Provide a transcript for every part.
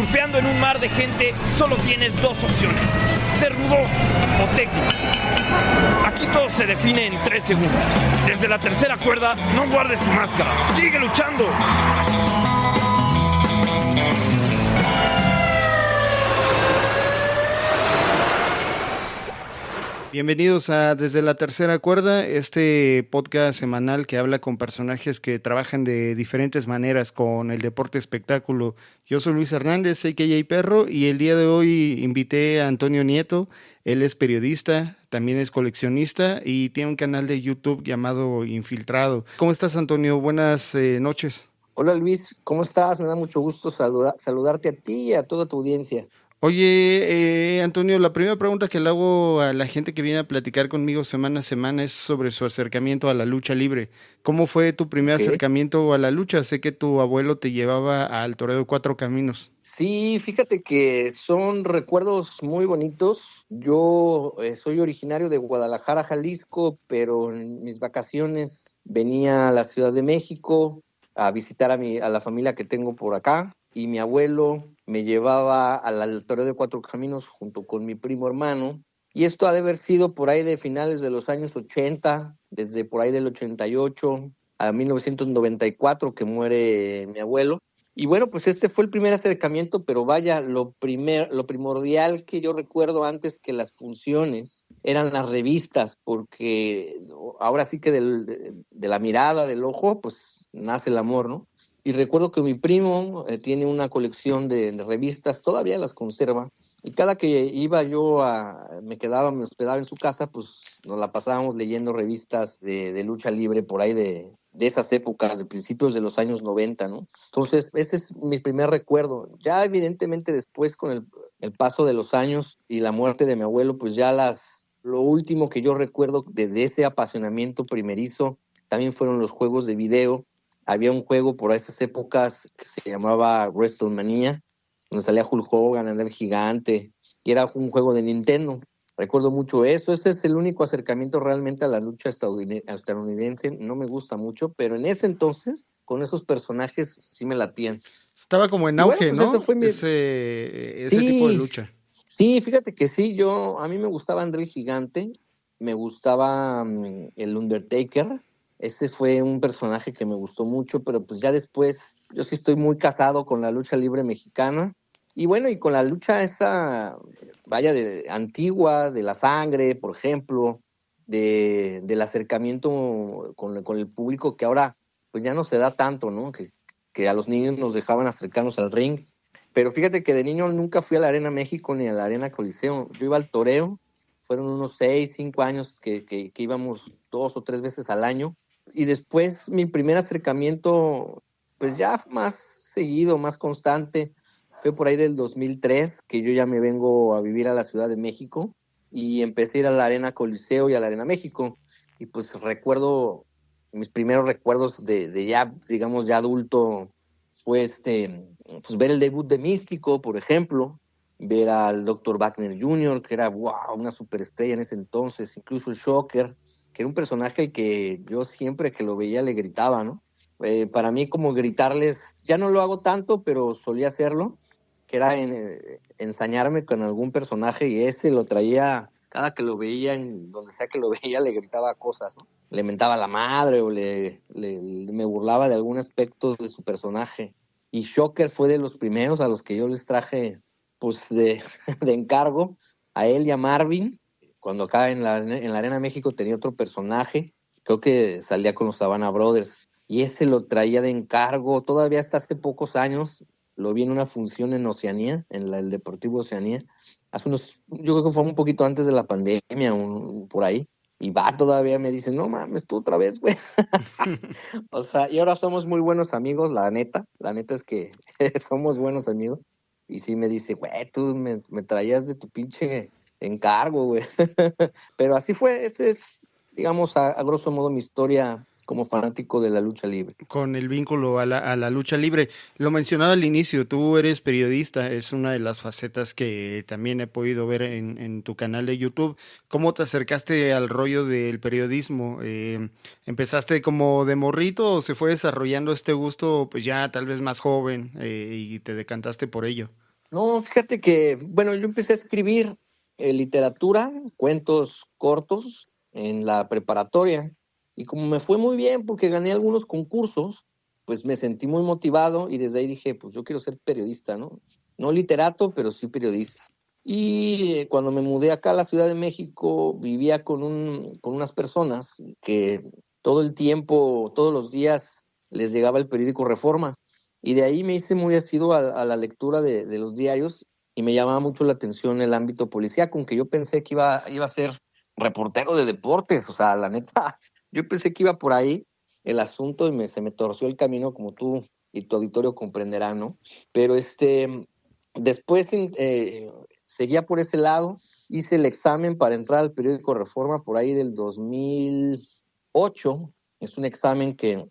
Surfeando en un mar de gente, solo tienes dos opciones: ser rudo o técnico. Aquí todo se define en 3 segundos. Desde la tercera cuerda, no guardes tu máscara. ¡Sigue luchando! Bienvenidos a Desde la Tercera Cuerda, este podcast semanal que habla con personajes que trabajan de diferentes maneras con el deporte espectáculo. Yo soy Luis Hernández, a.k.a. Perro, y el día de hoy invité a Antonio Nieto. Él es periodista, también es coleccionista y tiene un canal de YouTube llamado Infiltrado. ¿Cómo estás, Antonio? Buenas noches. Hola Luis, ¿cómo estás? Me da mucho gusto saludarte a ti y a toda tu audiencia. Oye, Antonio, la primera pregunta que le hago a la gente que viene a platicar conmigo semana a semana es sobre su acercamiento a la lucha libre. ¿Cómo fue tu primer acercamiento a la lucha? Sé que tu abuelo te llevaba al Toreo de Cuatro Caminos. Sí, fíjate que son recuerdos muy bonitos. Yo soy originario de Guadalajara, Jalisco, pero en mis vacaciones venía a la Ciudad de México a visitar a la familia que tengo por acá, y mi abuelo me llevaba al Toreo de Cuatro Caminos junto con mi primo hermano, y esto ha de haber sido por ahí de finales de los años 80, desde por ahí del 88 a 1994 que muere mi abuelo. Y bueno, pues este fue el primer acercamiento, pero vaya, lo primordial que yo recuerdo antes que las funciones eran las revistas, porque ahora sí que de la mirada, del ojo, pues nace el amor, ¿no? Y recuerdo que mi primo tiene una colección de revistas, todavía las conserva, y cada que iba yo me hospedaba en su casa, pues nos la pasábamos leyendo revistas de lucha libre por ahí de esas épocas, de principios de los años 90, ¿no? Entonces, ese es mi primer recuerdo. Ya evidentemente después, con el paso de los años y la muerte de mi abuelo, pues ya lo último que yo recuerdo de ese apasionamiento primerizo también fueron los juegos de video. Había un juego por esas épocas que se llamaba WrestleMania, donde salía Hulk Hogan, el Gigante, y era un juego de Nintendo. Recuerdo mucho eso. Ese es el único acercamiento realmente a la lucha estadounidense. No me gusta mucho, pero en ese entonces, con esos personajes, sí me latían. Estaba como en auge, bueno, pues ¿no? eso fue Ese tipo de lucha. Sí, fíjate que sí. A mí me gustaba André el Gigante, me gustaba el Undertaker. Ese fue un personaje que me gustó mucho, pero pues ya después yo sí estoy muy casado con la lucha libre mexicana. Y bueno, y con la lucha esa, vaya, antigua, de la sangre, por ejemplo, del acercamiento con el público, que ahora pues ya no se da tanto, ¿no? Que a los niños nos dejaban acercarnos al ring. Pero fíjate que de niño nunca fui a la Arena México ni a la Arena Coliseo. Yo iba al toreo, fueron unos 6, 5 años que íbamos 2 o 3 veces al año. Y después mi primer acercamiento, pues ya más seguido, más constante, fue por ahí del 2003, que yo ya me vengo a vivir a la Ciudad de México y empecé a ir a la Arena Coliseo y a la Arena México. Y pues recuerdo, mis primeros recuerdos de ya, digamos, ya adulto, fue pues ver el debut de Místico, por ejemplo, ver al Dr. Wagner Jr., que era wow, una superestrella en ese entonces, incluso el Shocker, que era un personaje al que yo siempre que lo veía le gritaba, ¿no? Para mí como gritarles, ya no lo hago tanto, pero solía hacerlo, que era ensañarme con algún personaje, y ese lo traía, cada que lo veía, en donde sea que lo veía, le gritaba cosas, ¿no? Le mentaba a la madre o me burlaba de algún aspecto de su personaje. Y Shocker fue de los primeros a los que yo les traje pues de encargo, a él y a Marvin, cuando acá en la Arena México tenía otro personaje, creo que salía con los Savannah Brothers, y ese lo traía de encargo, todavía hasta hace pocos años, lo vi en una función en Oceanía, en el Deportivo Oceanía, yo creo que fue un poquito antes de la pandemia, por ahí, y todavía me dice, no mames, tú otra vez, güey. O sea, y ahora somos muy buenos amigos, la neta es que somos buenos amigos. Y sí me dice, güey, tú me traías de tu pinche encargo, güey. Pero así fue, ese es, digamos, a grosso modo mi historia como fanático de la lucha libre. Con el vínculo a la lucha libre. Lo mencionaba al inicio, tú eres periodista, es una de las facetas que también he podido ver en tu canal de YouTube. ¿Cómo te acercaste al rollo del periodismo? ¿Empezaste como de morrito o se fue desarrollando este gusto pues ya tal vez más joven y te decantaste por ello? No, fíjate que, bueno, yo empecé a escribir literatura, cuentos cortos en la preparatoria. Y como me fue muy bien porque gané algunos concursos, pues me sentí muy motivado y desde ahí dije, pues yo quiero ser periodista, ¿no? No literato, pero sí periodista. Y cuando me mudé acá a la Ciudad de México, vivía con unas personas que todo el tiempo, todos los días, les llegaba el periódico Reforma. Y de ahí me hice muy asiduo a la lectura de los diarios y me llamaba mucho la atención el ámbito policíaco, aunque yo pensé que iba a ser reportero de deportes, o sea, la neta, yo pensé que iba por ahí el asunto y se me torció el camino, como tú y tu auditorio comprenderán, ¿no? Pero después seguía por ese lado, hice el examen para entrar al periódico Reforma por ahí del 2008. Es un examen que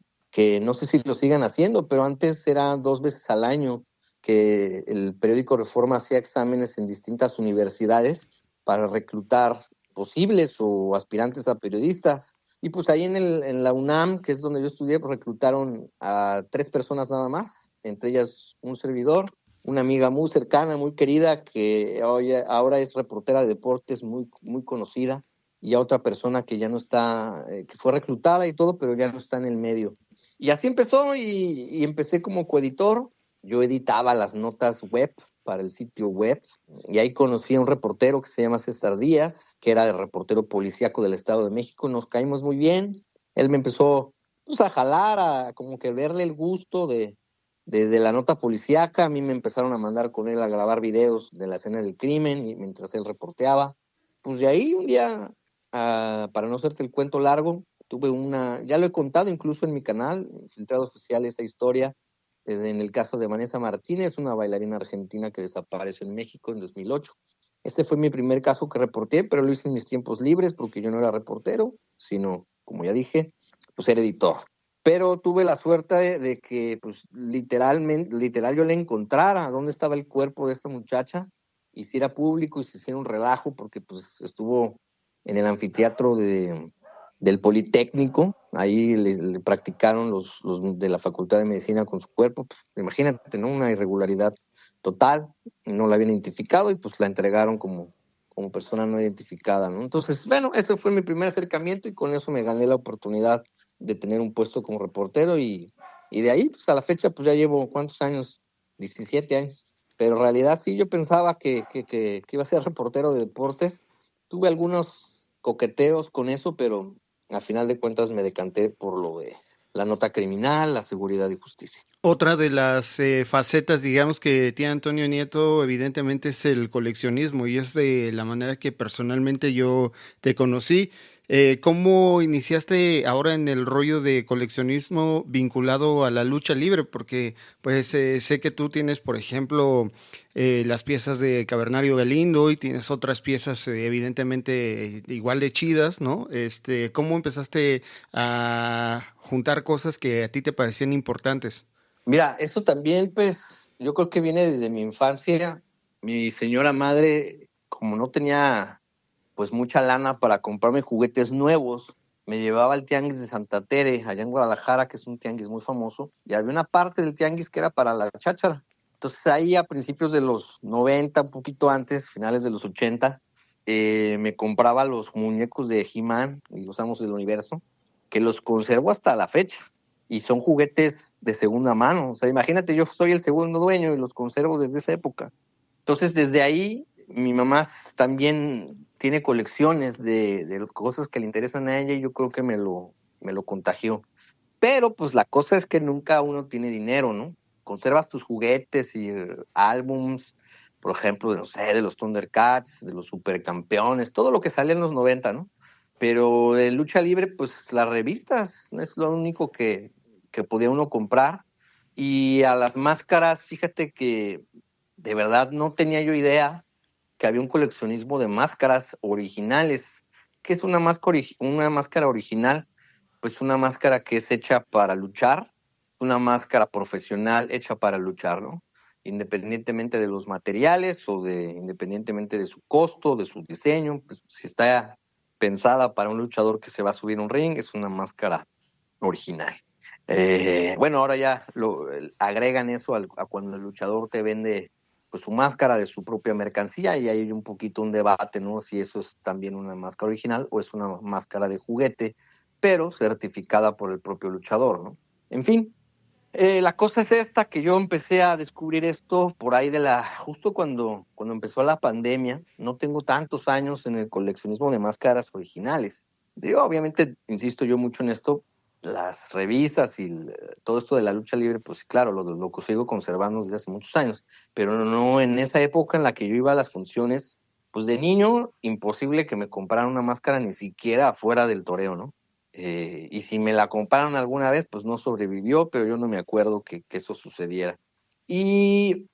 no sé si lo sigan haciendo, pero antes era 2 veces al año que el periódico Reforma hacía exámenes en distintas universidades para reclutar posibles o aspirantes a periodistas. Y pues ahí en la UNAM, que es donde yo estudié, pues reclutaron a 3 personas nada más, entre ellas un servidor, una amiga muy cercana, muy querida, que ahora es reportera de deportes muy, muy conocida, y a otra persona que ya no está, que fue reclutada y todo, pero ya no está en el medio. Y así empezó y empecé como coeditor. Yo editaba las notas web para el sitio web y ahí conocí a un reportero que se llama César Díaz, que era el reportero policíaco del Estado de México. Nos caímos muy bien. Él me empezó pues, a jalar, a como que verle el gusto de la nota policíaca. A mí me empezaron a mandar con él a grabar videos de la escena del crimen y mientras él reporteaba. Pues de ahí un día, para no hacerte el cuento largo, ya lo he contado incluso en mi canal, Filtrado Oficial, esa historia, en el caso de Vanessa Martínez, una bailarina argentina que desapareció en México en 2008. Este fue mi primer caso que reporté, pero lo hice en mis tiempos libres porque yo no era reportero, sino, como ya dije, pues era editor. Pero tuve la suerte de que, pues, literal, yo le encontrara dónde estaba el cuerpo de esta muchacha, hiciera público y se hiciera un relajo, porque pues estuvo en el anfiteatro del Politécnico, ahí le practicaron los de la Facultad de Medicina con su cuerpo, pues imagínate, ¿no? Una irregularidad total, no la habían identificado y pues la entregaron como persona no identificada, ¿no? Entonces, bueno, ese fue mi primer acercamiento y con eso me gané la oportunidad de tener un puesto como reportero y de ahí, pues a la fecha, pues ya llevo, ¿cuántos años? 17 años. Pero en realidad sí, yo pensaba que iba a ser reportero de deportes. Tuve algunos coqueteos con eso, pero al final de cuentas me decanté por lo de la nota criminal, la seguridad y justicia. Otra de las facetas, digamos, que tiene Antonio Nieto, evidentemente es el coleccionismo y es de la manera que personalmente yo te conocí. ¿Cómo iniciaste ahora en el rollo de coleccionismo vinculado a la lucha libre? Porque pues sé que tú tienes, por ejemplo, las piezas de Cavernario Galindo y tienes otras piezas evidentemente igual de chidas, ¿no? ¿Cómo empezaste a juntar cosas que a ti te parecían importantes? Mira, eso también, pues, yo creo que viene desde mi infancia. Mi señora madre, como no tenía, pues, mucha lana para comprarme juguetes nuevos, me llevaba al tianguis de Santa Tere, allá en Guadalajara, que es un tianguis muy famoso, y había una parte del tianguis que era para la cháchara. Entonces, ahí a principios de los 90, un poquito antes, finales de los 80, me compraba los muñecos de He-Man y los Amos del Universo, que los conservo hasta la fecha y son juguetes de segunda mano. O sea, imagínate, yo soy el segundo dueño y los conservo desde esa época. Entonces, desde ahí, mi mamá también tiene colecciones de cosas que le interesan a ella y yo creo que me lo contagió. Pero, pues, la cosa es que nunca uno tiene dinero, ¿no? Conservas tus juguetes y álbums, por ejemplo, no sé, de los Thundercats, de los Supercampeones, todo lo que sale en los 90, ¿no? Pero de lucha libre, pues las revistas es lo único que podía uno comprar. Y a las máscaras, fíjate que de verdad no tenía yo idea que había un coleccionismo de máscaras originales. ¿Qué es una máscara original? Pues una máscara que es hecha para luchar, una máscara profesional hecha para luchar, ¿no? Independientemente de los materiales independientemente de su costo, de su diseño, pues si está pensada para un luchador que se va a subir a un ring, es una máscara original. Bueno, ahora ya agregan eso a cuando el luchador te vende pues su máscara de su propia mercancía, y hay un poquito un debate, ¿no? Si eso es también una máscara original o es una máscara de juguete, pero certificada por el propio luchador, ¿no? En fin, la cosa es esta, que yo empecé a descubrir esto por ahí justo cuando empezó la pandemia. No tengo tantos años en el coleccionismo de máscaras originales. Digo, obviamente, insisto yo mucho en esto, las revistas y todo esto de la lucha libre, pues claro, lo sigo conservando desde hace muchos años, pero no en esa época en la que yo iba a las funciones, pues de niño, imposible que me compraran una máscara ni siquiera afuera del toreo, ¿no? Y si me la compraron alguna vez, pues no sobrevivió, pero yo no me acuerdo que eso sucediera. Y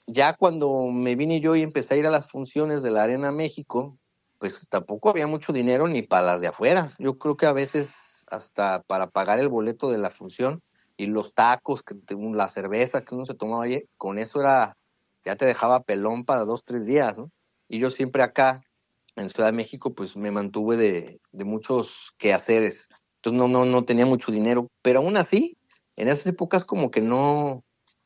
ya cuando me vine yo y empecé a ir a las funciones de la Arena México, pues tampoco había mucho dinero ni para las de afuera. Yo creo que a veces hasta para pagar el boleto de la función y los tacos, la cerveza que uno se tomaba ahí, con eso ya te dejaba pelón para 2, 3 días, ¿no? Y yo siempre acá en Ciudad de México, pues me mantuve de muchos quehaceres. Entonces no tenía mucho dinero, pero aún así, en esas épocas como que no,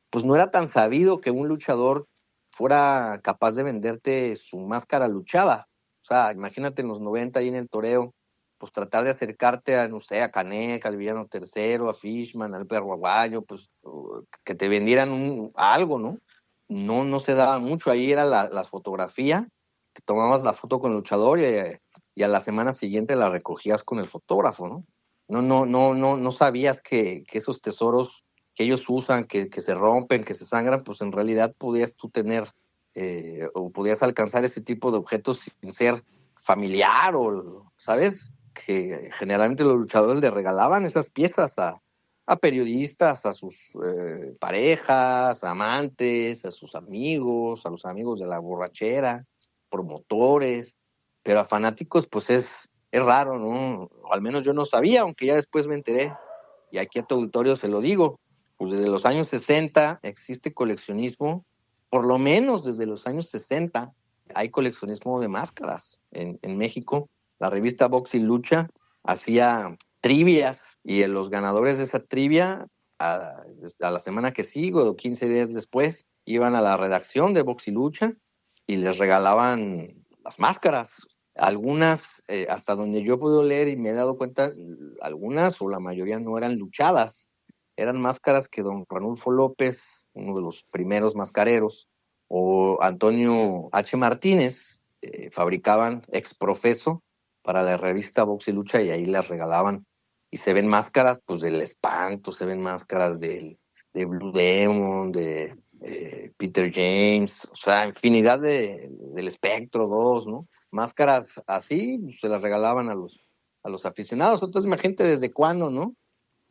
pues no era tan sabido que un luchador fuera capaz de venderte su máscara luchada. O sea, imagínate en los 90 ahí en el toreo, pues tratar de acercarte a, no sé, a Canek, al Villano Tercero, a Fishman, al Perro Aguayo, pues que te vendieran algo, ¿no? No se daba mucho, ahí era la fotografía, te tomabas la foto con el luchador y a la semana siguiente la recogías con el fotógrafo, ¿no? No sabías que esos tesoros que ellos usan, que se rompen, que se sangran, pues en realidad podías tú tener o podías alcanzar ese tipo de objetos sin ser familiar o, ¿sabes? Que generalmente los luchadores le regalaban esas piezas a periodistas, a sus parejas, amantes, a sus amigos, a los amigos de la borrachera, promotores, pero a fanáticos pues es raro, ¿no? O al menos yo no sabía, aunque ya después me enteré, y aquí a tu auditorio se lo digo, pues desde los años 60 existe coleccionismo, por lo menos desde los años 60 hay coleccionismo de máscaras en México. La revista Box y Lucha hacía trivias y los ganadores de esa trivia a la semana que sigo o 15 días después iban a la redacción de Box y Lucha y les regalaban las máscaras. Algunas, hasta donde yo puedo leer y me he dado cuenta, algunas o la mayoría no eran luchadas, eran máscaras que don Ranulfo López, uno de los primeros mascareros, o Antonio H. Martínez, fabricaban ex profeso para la revista Box y Lucha y ahí las regalaban. Y se ven máscaras pues del Espanto, se ven máscaras de Blue Demon, de Peter James, o sea, infinidad del Espectro 2, ¿no? Máscaras así pues, se las regalaban a los aficionados. Entonces imagínate desde cuándo, ¿no?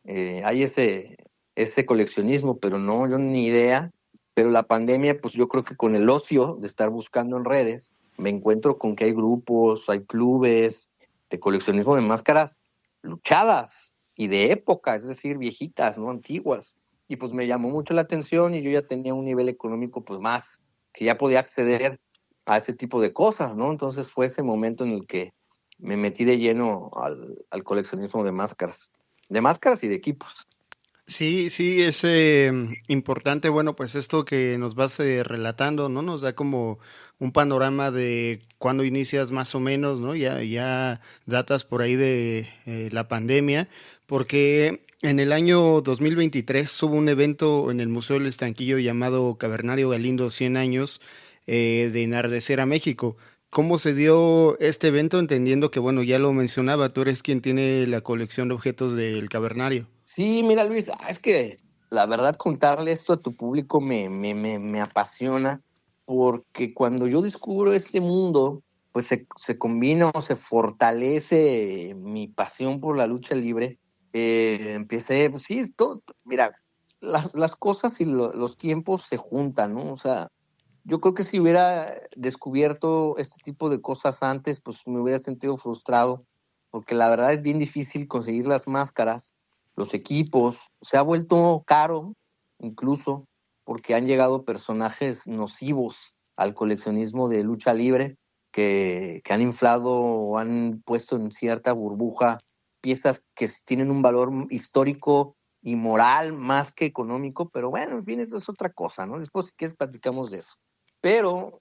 Hay ese coleccionismo, pero no, yo ni idea. Pero la pandemia, pues yo creo que con el ocio de estar buscando en redes, me encuentro con que hay grupos, hay clubes de coleccionismo de máscaras luchadas y de época, es decir, viejitas, ¿no? Antiguas. Y pues me llamó mucho la atención y yo ya tenía un nivel económico pues más, que ya podía acceder a ese tipo de cosas, ¿no? Entonces fue ese momento en el que me metí de lleno al coleccionismo de máscaras y de equipos. Sí, sí, es importante, bueno, pues esto que nos vas relatando, ¿no? Nos da como un panorama de cuándo inicias más o menos, ¿no? Ya datas por ahí de la pandemia, porque en el año 2023 hubo un evento en el Museo del Estanquillo llamado Cavernario Galindo 100 años de enardecer a México. ¿Cómo se dio este evento? Entendiendo que, bueno, ya lo mencionaba, tú eres quien tiene la colección de objetos del Cavernario. Sí, mira Luis, es que la verdad contarle esto a tu público me apasiona porque cuando yo descubro este mundo, pues se combina o se fortalece mi pasión por la lucha libre. Empecé, pues sí, mira, las cosas y los tiempos se juntan, ¿no? O sea, yo creo que si hubiera descubierto este tipo de cosas antes, pues me hubiera sentido frustrado, porque la verdad es bien difícil conseguir las máscaras, los equipos, se ha vuelto caro incluso porque han llegado personajes nocivos al coleccionismo de lucha libre que han inflado o han puesto en cierta burbuja piezas que tienen un valor histórico y moral más que económico, pero bueno, en fin, eso es otra cosa, ¿no? Después si quieres platicamos de eso. pero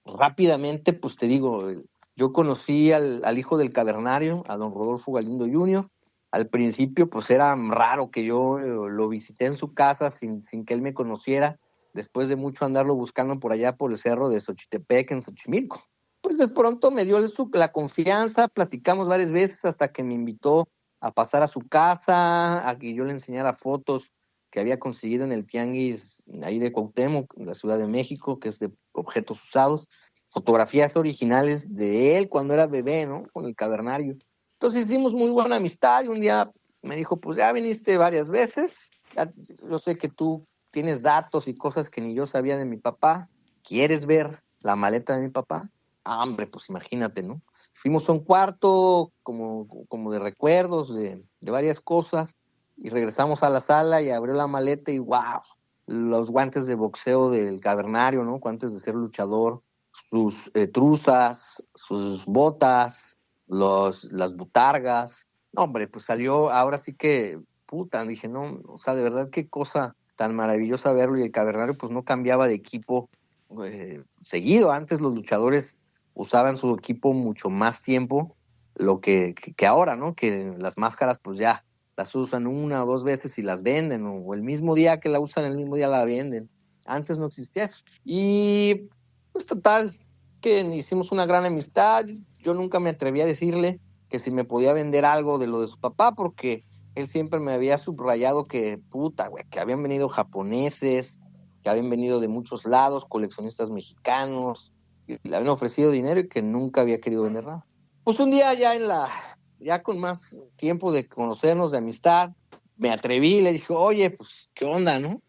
rápidamente, pues te digo, yo conocí al hijo del cavernario, a don Rodolfo Galindo Jr. Al principio, pues era raro que yo lo visité en su casa sin que él me conociera, después de mucho andarlo buscando por allá por el cerro de Xochitepec, en Xochimilco. Pues de pronto me dio la confianza, platicamos varias veces hasta que me invitó a pasar a su casa, a que yo le enseñara fotos que había conseguido en el tianguis ahí de Cuauhtémoc, en la Ciudad de México, que es de objetos usados, fotografías originales de él cuando era bebé, ¿no? Con el cavernario. Entonces hicimos muy buena amistad y un día me dijo, pues ya viniste varias veces, yo sé que tú tienes datos y cosas que ni yo sabía de mi papá, ¿quieres ver la maleta de mi papá? Ah, hombre, pues imagínate, ¿no? Fuimos a un cuarto como de recuerdos de varias cosas y regresamos a la sala y abrió la maleta y wow, los guantes de boxeo del cavernario, ¿no? Antes de ser luchador, sus truzas, sus botas, las butargas. No, hombre, pues salió, ahora sí que, puta, dije, no, o sea, de verdad qué cosa tan maravillosa verlo y el cavernario pues no cambiaba de equipo seguido. Antes los luchadores usaban su equipo mucho más tiempo lo que ahora, ¿no? Que las máscaras pues ya las usan una o dos veces y las venden, o el mismo día que la usan, el mismo día la venden. Antes no existía eso. Y pues total, que hicimos una gran amistad. Yo nunca me atreví a decirle que si me podía vender algo de lo de su papá, porque él siempre me había subrayado que, puta, güey, que habían venido japoneses, que habían venido de muchos lados, coleccionistas mexicanos, y le habían ofrecido dinero y que nunca había querido vender nada. Pues un día ya con más tiempo de conocernos, de amistad, me atreví y le dije, oye, pues, ¿qué onda, no?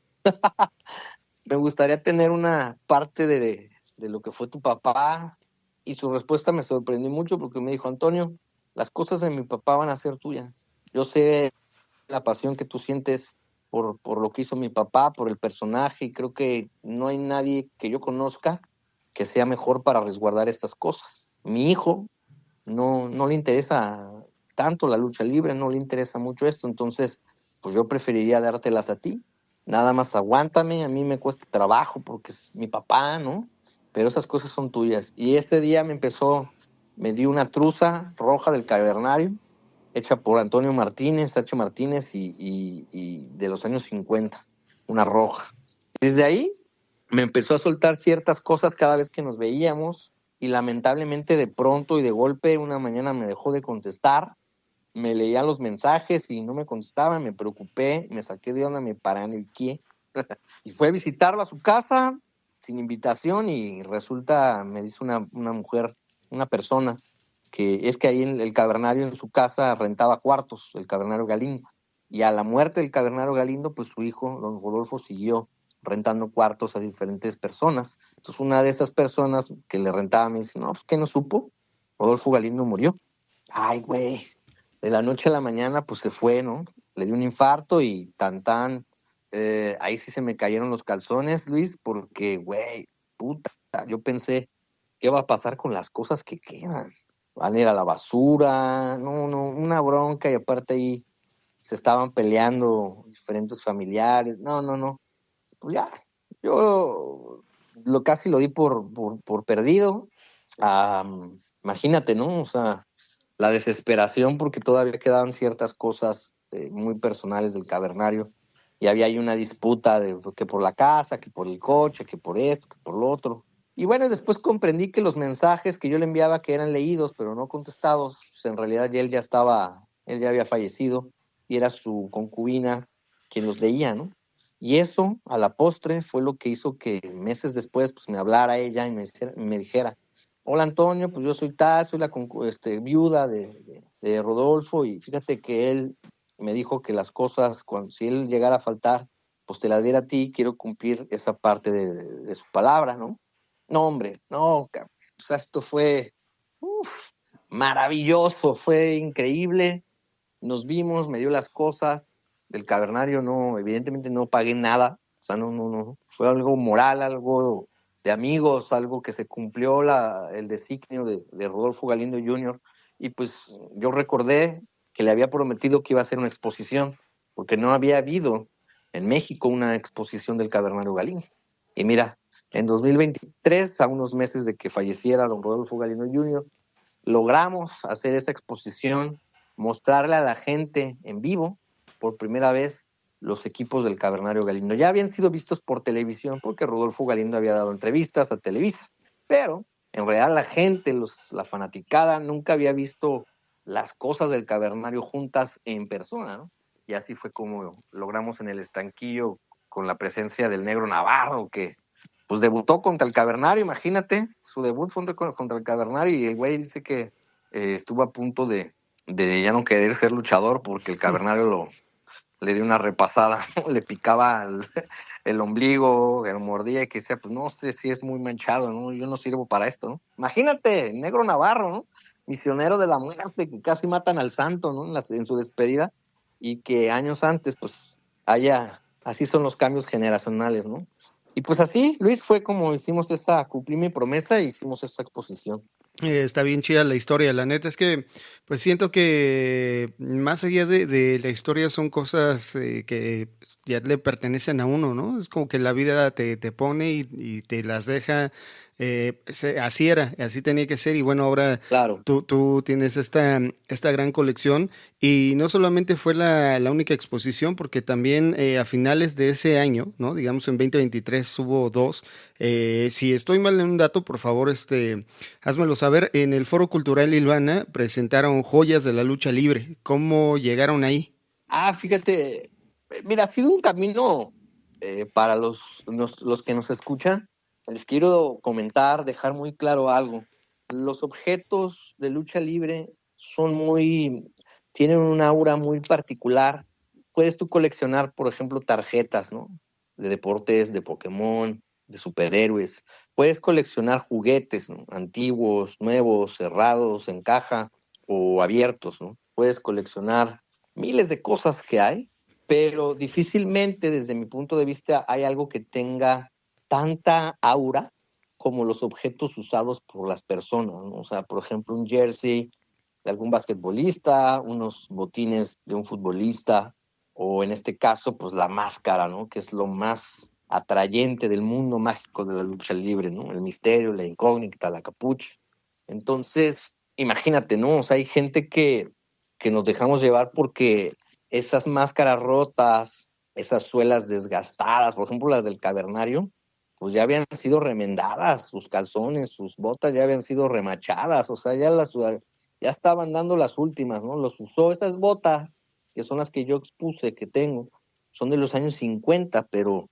Me gustaría tener una parte de lo que fue tu papá. Y su respuesta me sorprendió mucho porque me dijo, Antonio, las cosas de mi papá van a ser tuyas. Yo sé la pasión que tú sientes por lo que hizo mi papá, por el personaje, y creo que no hay nadie que yo conozca que sea mejor para resguardar estas cosas. Mi hijo no le interesa tanto la lucha libre, no le interesa mucho esto, entonces pues yo preferiría dártelas a ti. Nada más aguántame, a mí me cuesta trabajo porque es mi papá, ¿no? Pero esas cosas son tuyas. Y ese día me dio una truza roja del cavernario, hecha por Antonio Martínez, H. Martínez, y de los años 50, una roja. Desde ahí me empezó a soltar ciertas cosas cada vez que nos veíamos, y lamentablemente de pronto y de golpe una mañana me dejó de contestar, me leía los mensajes y no me contestaba, me preocupé, me saqué de onda, me paraniqué y fue a visitarlo a su casa sin invitación y resulta, me dice una mujer, una persona, que es que ahí en el cavernario en su casa rentaba cuartos, el cavernario Galindo, y a la muerte del cavernario Galindo, pues su hijo, don Rodolfo, siguió rentando cuartos a diferentes personas. Entonces una de esas personas que le rentaba me dice, no, pues ¿qué no supo? Rodolfo Galindo murió. Ay, güey, de la noche a la mañana pues se fue, ¿no? Le dio un infarto y ahí sí se me cayeron los calzones, Luis, porque, güey, puta, yo pensé, ¿qué va a pasar con las cosas que quedan? Van a ir a la basura, no, una bronca, y aparte ahí se estaban peleando diferentes familiares, no, pues ya, yo casi lo di por perdido. Imagínate, ¿no? O sea, la desesperación porque todavía quedaban ciertas cosas muy personales del cavernario y había ahí una disputa que por la casa, que por el coche, que por esto, que por lo otro. Y bueno, después comprendí que los mensajes que yo le enviaba que eran leídos pero no contestados, pues en realidad él ya había fallecido y era su concubina quien los leía, ¿no? Y eso, a la postre, fue lo que hizo que meses después pues, me hablara ella y me dijera, hola Antonio, pues yo soy tal, soy la viuda de Rodolfo, y fíjate que él me dijo que las cosas, si él llegara a faltar, pues te las diera a ti, quiero cumplir esa parte de su palabra, ¿no? No, hombre, no, o sea, esto fue maravilloso, fue increíble. Nos vimos, me dio las cosas del cavernario, no, evidentemente no pagué nada, o sea, no, fue algo moral, algo de amigos, algo que se cumplió el designio de Rodolfo Galindo Jr. Y pues yo recordé que le había prometido que iba a hacer una exposición, porque no había habido en México una exposición del cavernario Galindo. Y mira, En 2023, a unos meses de que falleciera don Rodolfo Galindo Jr., logramos hacer esa exposición, mostrarle a la gente en vivo, por primera vez, los equipos del Cavernario Galindo. Ya habían sido vistos por televisión, porque Rodolfo Galindo había dado entrevistas a Televisa, pero en realidad la gente, la fanaticada, nunca había visto las cosas del Cavernario juntas en persona, ¿no? Y así fue como logramos en el estanquillo, con la presencia del Negro Navarro, que pues debutó contra el Cavernario, imagínate, su debut fue contra el Cavernario, y el güey dice que estuvo a punto de ya no querer ser luchador porque el Cavernario le dio una repasada, ¿no? Le picaba el ombligo, lo mordía, y que decía, pues no sé si es muy manchado, ¿no? Yo no sirvo para esto, ¿no? Imagínate, Negro Navarro, ¿no? Misionero de la muerte, que casi matan al santo, ¿no? En su despedida, y que años antes, pues, así son los cambios generacionales, ¿no? Y pues así, Luis, fue como cumplí mi promesa e hicimos esa exposición. Está bien chida la historia, la neta es que pues siento que más allá de la historia son cosas que ya le pertenecen a uno, ¿no? Es como que la vida te pone y te las deja, así era, así tenía que ser y bueno, ahora Claro. tú tienes esta gran colección y no solamente fue la única exposición, porque también a finales de ese año, ¿no? Digamos en 2023 hubo dos. Si estoy mal en un dato, por favor, házmelo saber. En el Foro Cultural Ilvana presentaron joyas de la lucha libre. ¿Cómo llegaron ahí? Fíjate, mira, ha sido un camino para los que nos escuchan. Les quiero comentar, dejar muy claro algo. Los objetos de lucha libre tienen un aura muy particular. Puedes tú coleccionar, por ejemplo, tarjetas, ¿no? De deportes, de Pokémon, de superhéroes. Puedes coleccionar juguetes, ¿no? Antiguos, nuevos, cerrados, en caja o abiertos, ¿no? Puedes coleccionar miles de cosas que hay, pero difícilmente desde mi punto de vista hay algo que tenga tanta aura como los objetos usados por las personas, ¿no? O sea, por ejemplo, un jersey de algún basquetbolista, unos botines de un futbolista, o en este caso, pues la máscara, ¿no? Que es lo más atrayente del mundo mágico de la lucha libre, ¿no? El misterio, la incógnita, la capucha. Entonces, imagínate, ¿no? O sea, hay gente que nos dejamos llevar porque esas máscaras rotas, esas suelas desgastadas, por ejemplo, las del Cavernario, pues ya habían sido remendadas, sus calzones, sus botas ya habían sido remachadas, o sea, ya estaban dando las últimas, ¿no? Los usó esas botas, que son las que yo expuse, que tengo, son de los años 50, pero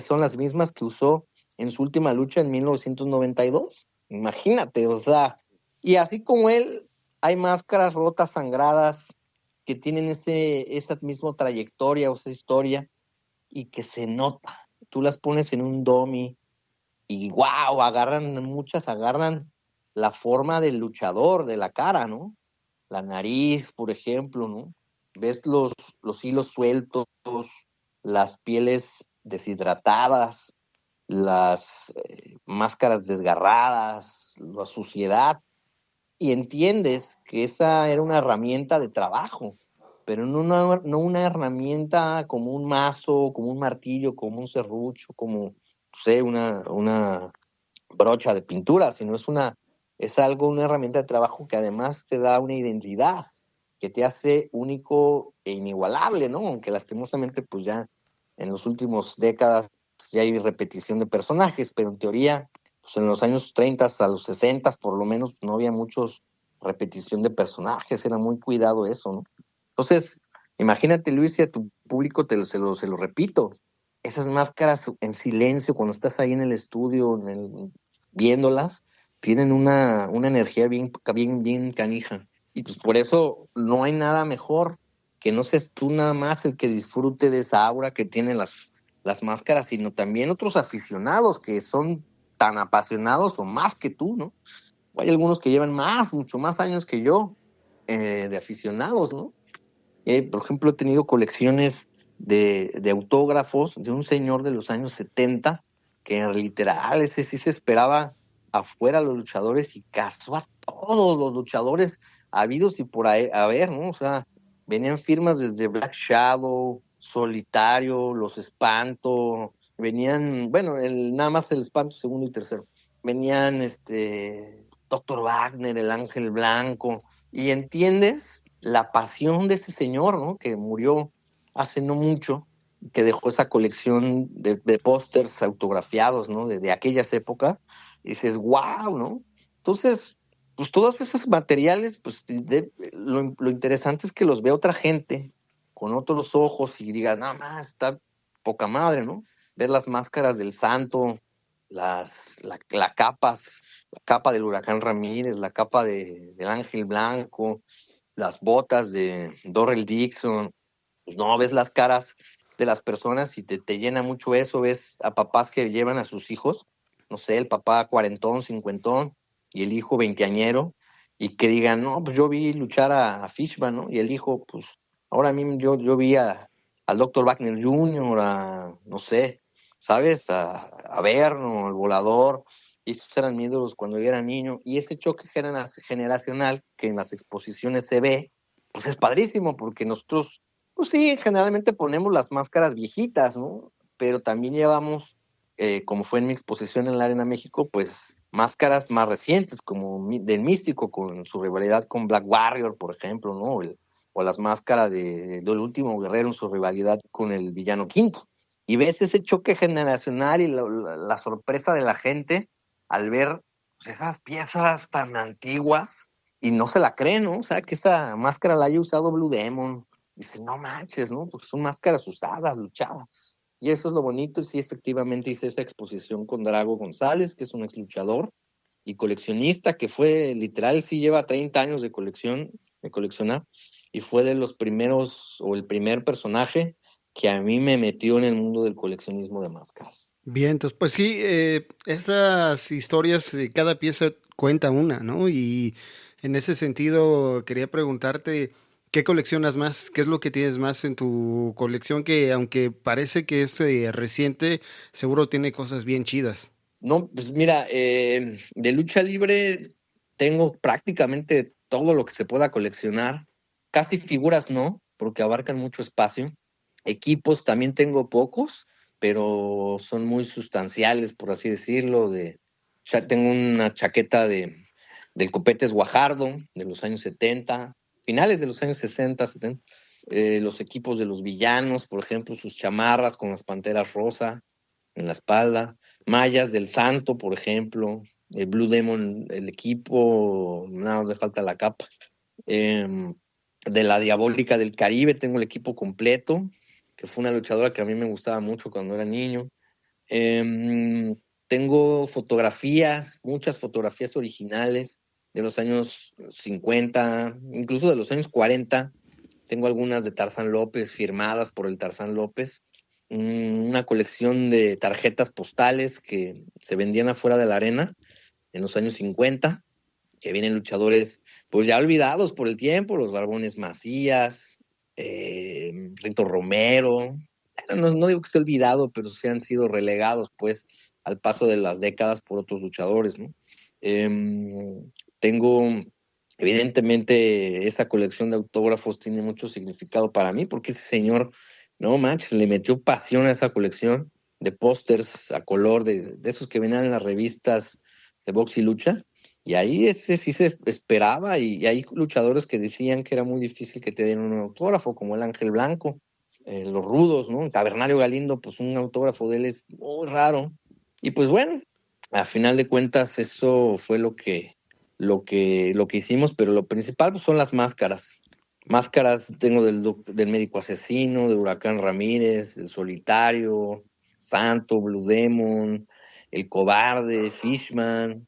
son las mismas que usó en su última lucha en 1992. Imagínate, o sea, y así como él, hay máscaras rotas, sangradas, que tienen esa misma trayectoria o esa historia y que se nota. Tú las pones en un dummy y wow, muchas agarran la forma del luchador, de la cara, ¿no? La nariz, por ejemplo, ¿no? Ves los hilos sueltos, las pieles deshidratadas, las máscaras desgarradas, la suciedad, y entiendes que esa era una herramienta de trabajo, pero no una herramienta como un mazo, como un martillo, como un serrucho, como, no sé, una brocha de pintura, sino una herramienta de trabajo que además te da una identidad, que te hace único e inigualable, ¿no? Aunque lastimosamente, pues ya en las últimas décadas ya hay repetición de personajes, pero en teoría, pues en los años 30 a los 60 por lo menos no había muchos repetición de personajes, era muy cuidado eso, ¿no? Entonces, imagínate, Luis, y a tu público se lo repito, esas máscaras en silencio cuando estás ahí en el estudio, viéndolas, tienen una energía bien canija. Y pues por eso no hay nada mejor que no seas tú nada más el que disfrute de esa aura que tienen las máscaras, sino también otros aficionados que son tan apasionados o más que tú, ¿no? Hay algunos que llevan mucho más años que yo, de aficionados, ¿no? Por ejemplo, he tenido colecciones de autógrafos de un señor de los años 70, que en literal, ese sí se esperaba afuera a los luchadores y cazó a todos los luchadores habidos y por ahí, a ver, ¿no? O sea, venían firmas desde Black Shadow, Solitario, Los Espanto, Venían, bueno, nada más el espanto segundo y tercero. Venían Doctor Wagner, el Ángel Blanco, y entiendes la pasión de ese señor, ¿no? Que murió hace no mucho, que dejó esa colección de pósters autografiados, ¿no? De aquellas épocas, y dices, wow, ¿no? Entonces, pues todos esos materiales, pues lo interesante es que los ve otra gente con otros ojos y diga, nada más, está poca madre, ¿no? Ver las máscaras del santo, la capa del huracán Ramírez, la capa del Ángel Blanco, las botas de Dorrell Dixon, pues no, ves las caras de las personas y te llena mucho eso, ves a papás que llevan a sus hijos, no sé, el papá cuarentón, cincuentón, y el hijo veinteañero, y que digan, no, pues yo vi luchar a Fishman, ¿no? Y el hijo, pues, ahora mismo yo vi al Dr. Wagner Jr., no sé, ¿sabes? A Verno, el volador, y esos eran mis ídolos cuando yo era niño, y ese choque generacional que en las exposiciones se ve, pues es padrísimo, porque nosotros, pues sí, generalmente ponemos las máscaras viejitas, ¿no? Pero también llevamos, como fue en mi exposición en la Arena México, pues máscaras más recientes, como del Místico, con su rivalidad con Black Warrior, por ejemplo, ¿no? O las máscaras del Último Guerrero en su rivalidad con el Villano Quinto. Y ves ese choque generacional y la sorpresa de la gente al ver pues, esas piezas tan antiguas y no se la creen, ¿no? O sea, que esa máscara la haya usado Blue Demon. Dice, no manches, ¿no? Porque son máscaras usadas, luchadas. Y eso es lo bonito. Y sí, efectivamente hice esa exposición con Drago González, que es un ex luchador y coleccionista, que fue literal, sí lleva 30 años de coleccionar, y fue de los primeros, o el primer personaje que a mí me metió en el mundo del coleccionismo de máscaras. Bien, entonces, pues sí, esas historias, cada pieza cuenta una, ¿no? Y en ese sentido, quería preguntarte, ¿qué coleccionas más? ¿Qué es lo que tienes más en tu colección que, aunque parece que es reciente, seguro tiene cosas bien chidas? No, pues mira, de lucha libre tengo prácticamente todo lo que se pueda coleccionar. Casi figuras no, porque abarcan mucho espacio. Equipos también tengo pocos, pero son muy sustanciales, por así decirlo. Ya tengo una chaqueta del Copetes Guajardo de los años 70, finales de los años 60, 70. Los equipos de los villanos, por ejemplo, sus chamarras con las panteras rosa en la espalda. Mayas del Santo, por ejemplo. Blue Demon, el equipo, nada más le falta la capa. De la Diabólica del Caribe tengo el equipo completo, que fue una luchadora que a mí me gustaba mucho cuando era niño. Tengo fotografías, muchas fotografías originales de los años 50, incluso de los años 40. Tengo algunas de Tarzán López firmadas por el Tarzán López. Una colección de tarjetas postales que se vendían afuera de la arena en los años 50, que vienen luchadores pues ya olvidados por el tiempo, los Barbones Macías, Rito Romero. No digo que esté olvidado, pero sí han sido relegados pues al paso de las décadas por otros luchadores, ¿no? Tengo, evidentemente, esa colección de autógrafos tiene mucho significado para mí, porque ese señor, no manches, le metió pasión a esa colección de pósters a color, de esos que venían en las revistas de box y lucha. Y ahí ese sí se esperaba, y hay luchadores que decían que era muy difícil que te dieran un autógrafo, como el Ángel Blanco, los Rudos, ¿no? Cavernario Galindo, pues un autógrafo de él es muy raro. Y pues bueno, a final de cuentas eso fue lo que hicimos, pero lo principal pues, son las máscaras. Máscaras tengo del Médico Asesino, de Huracán Ramírez, del Solitario, Santo, Blue Demon, El Cobarde, Fishman,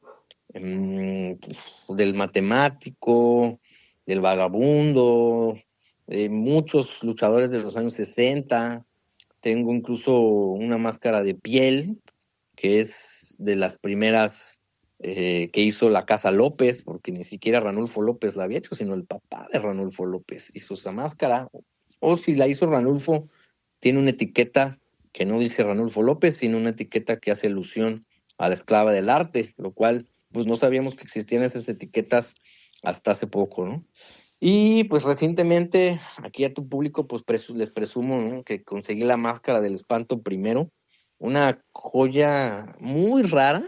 del Matemático, del Vagabundo, de muchos luchadores de los años 60. Tengo incluso una máscara de piel, que es de las primeras que hizo la Casa López, porque ni siquiera Ranulfo López la había hecho, sino el papá de Ranulfo López hizo esa máscara. O si la hizo Ranulfo, tiene una etiqueta que no dice Ranulfo López, sino una etiqueta que hace alusión a la esclava del arte, lo cual pues no sabíamos que existían esas etiquetas hasta hace poco, ¿no? Y pues recientemente, aquí a tu público, pues les presumo, ¿no? Que conseguí la máscara del espanto primero, una joya muy rara,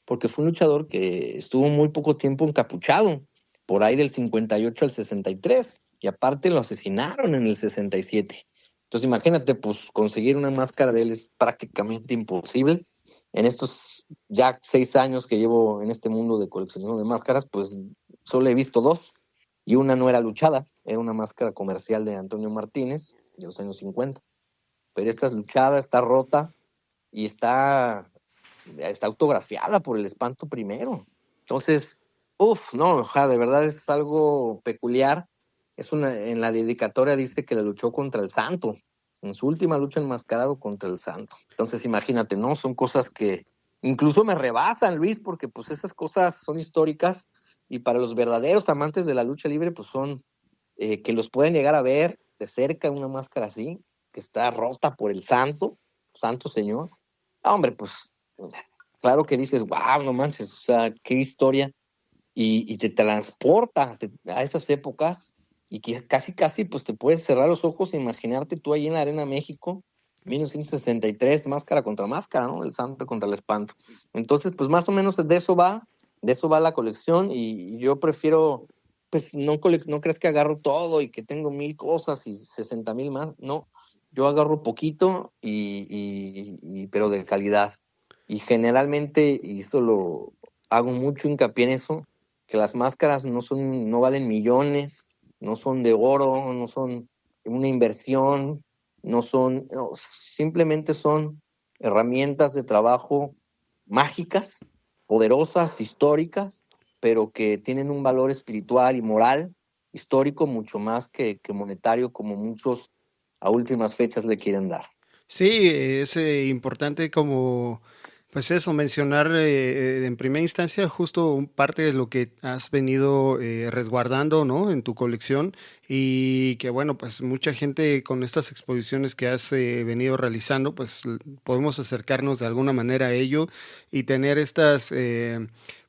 porque fue un luchador que estuvo muy poco tiempo encapuchado, por ahí del 58 al 63, y aparte lo asesinaron en el 67. Entonces imagínate, pues conseguir una máscara de él es prácticamente imposible. En estos ya 6 años que llevo en este mundo de coleccionismo de máscaras, pues solo he visto dos, y una no era luchada, era una máscara comercial de Antonio Martínez de los años 50. Pero esta es luchada, está rota y está autografiada por el Espanto primero. Entonces, no, de verdad es algo peculiar. En la dedicatoria dice que la luchó contra el Santo, en su última lucha enmascarado contra el Santo. Entonces, imagínate, ¿no? Son cosas que incluso me rebasan, Luis, porque pues esas cosas son históricas y para los verdaderos amantes de la lucha libre, pues son que los pueden llegar a ver de cerca una máscara así, que está rota por el Santo Señor. Hombre, pues claro que dices, wow, no manches, o sea, qué historia, y te transporta a esas épocas, y que casi, pues te puedes cerrar los ojos e imaginarte tú ahí en la Arena México, 1963, máscara contra máscara, ¿no? El Santo contra el Espanto. Entonces, pues más o menos de eso va la colección, y yo prefiero, pues no crees que agarro todo y que tengo 1000 cosas y 60,000 más, no, yo agarro poquito pero de calidad. Y generalmente, y eso lo hago mucho hincapié en eso, que las máscaras no valen millones, no son de oro, no son una inversión, simplemente son herramientas de trabajo mágicas, poderosas, históricas, pero que tienen un valor espiritual y moral, histórico, mucho más que monetario, como muchos a últimas fechas le quieren dar. Sí, es importante como, pues eso, mencionar en primera instancia justo parte de lo que has venido resguardando, ¿no? En tu colección y que bueno, pues mucha gente con estas exposiciones que has venido realizando, pues podemos acercarnos de alguna manera a ello y tener estas,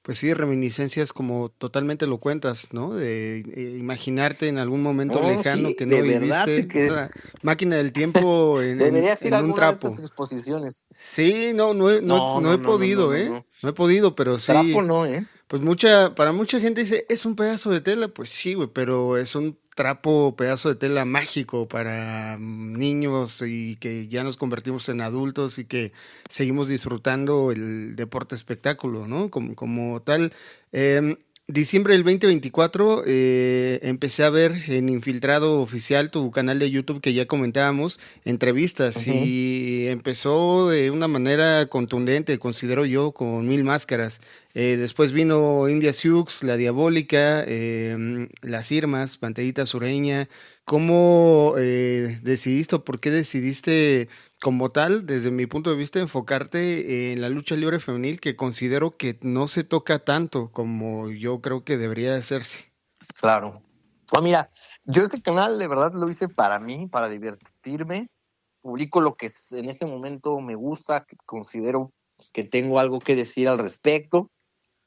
pues sí, reminiscencias como totalmente lo cuentas, ¿no? De imaginarte en algún momento No, lejano sí, que no de verdad viviste, que una máquina del tiempo deberías ir a en un alguna de trapo. estas exposiciones. Sí, no, No, no no, he no, no, no, podido, no, ¿eh? no. No he podido, pero Trapo sí, no, ¿eh? pues para mucha gente dice, es un pedazo de tela, pues sí, güey, pero es un trapo, pedazo de tela mágico para niños y que ya nos convertimos en adultos y que seguimos disfrutando el deporte espectáculo, ¿no? Como tal. Diciembre del 2024 empecé a ver en Infiltrado Oficial, tu canal de YouTube que ya comentábamos, entrevistas Ujú. y empezó de una manera contundente, considero yo, con 1000 máscaras. Después vino India Sioux, La Diabólica, Las Irmas, Pantallita Sureña. ¿Cómo decidiste o por qué decidiste como tal, desde mi punto de vista, enfocarte en la lucha libre femenil que considero que no se toca tanto como yo creo que debería de hacerse? Claro. Mira, yo este canal de verdad lo hice para mí, para divertirme. Publico lo que en este momento me gusta, que considero que tengo algo que decir al respecto,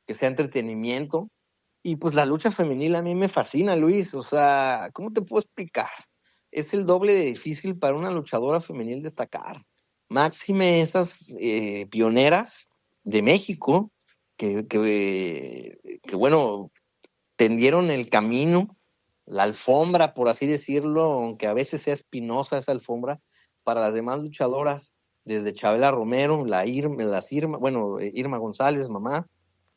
que sea entretenimiento. Y pues la lucha femenil a mí me fascina, Luis. O sea, ¿cómo te puedo explicar? Es el doble de difícil para una luchadora femenil destacar. Máxime esas pioneras de México que bueno, tendieron el camino, la alfombra, por así decirlo, aunque a veces sea espinosa esa alfombra, para las demás luchadoras, desde Chabela Romero, Irma González, mamá.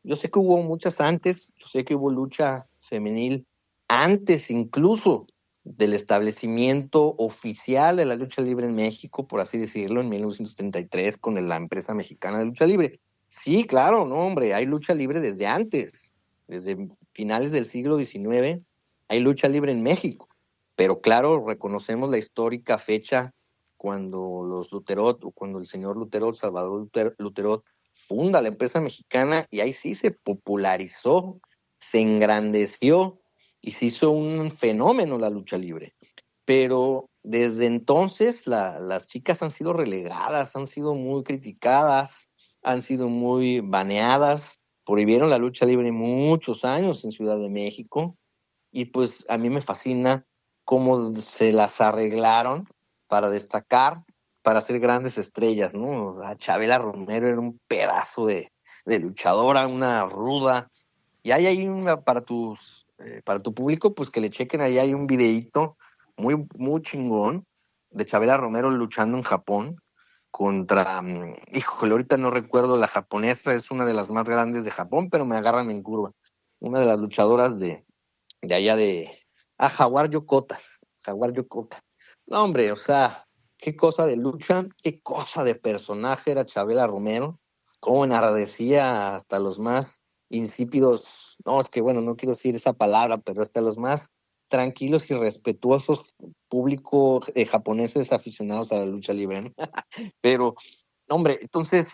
Yo sé que hubo muchas antes, yo sé que hubo lucha femenil antes incluso del establecimiento oficial de la lucha libre en México, por así decirlo, en 1933 con la empresa mexicana de lucha libre. Sí, claro, no, hombre, hay lucha libre desde antes, desde finales del siglo XIX, hay lucha libre en México, pero claro, reconocemos la histórica fecha cuando los Luterot, o cuando el señor Luterot, Salvador Luterot, funda la empresa mexicana, y ahí sí se popularizó, se engrandeció y se hizo un fenómeno la lucha libre. Pero desde entonces las chicas han sido relegadas, han sido muy criticadas, han sido muy baneadas. Prohibieron la lucha libre muchos años en Ciudad de México, y pues a mí me fascina cómo se las arreglaron para destacar, para ser grandes estrellas, ¿no? A Chabela Romero era un pedazo de luchadora, una ruda. Y hay ahí para tu público, pues que le chequen, ahí hay un videíto muy chingón de Chabela Romero luchando en Japón contra, híjole, ahorita no recuerdo, la japonesa es una de las más grandes de Japón, pero me agarran en curva. Una de las luchadoras de allá Jaguar Yokota. Jaguar Yokota. No, hombre, o sea, qué cosa de lucha, qué cosa de personaje era Chabela Romero, cómo enardecía hasta los más insípidos, no, es que bueno, no quiero decir esa palabra, pero hasta los más tranquilos y respetuosos público japoneses aficionados a la lucha libre, ¿no? Pero, hombre, entonces,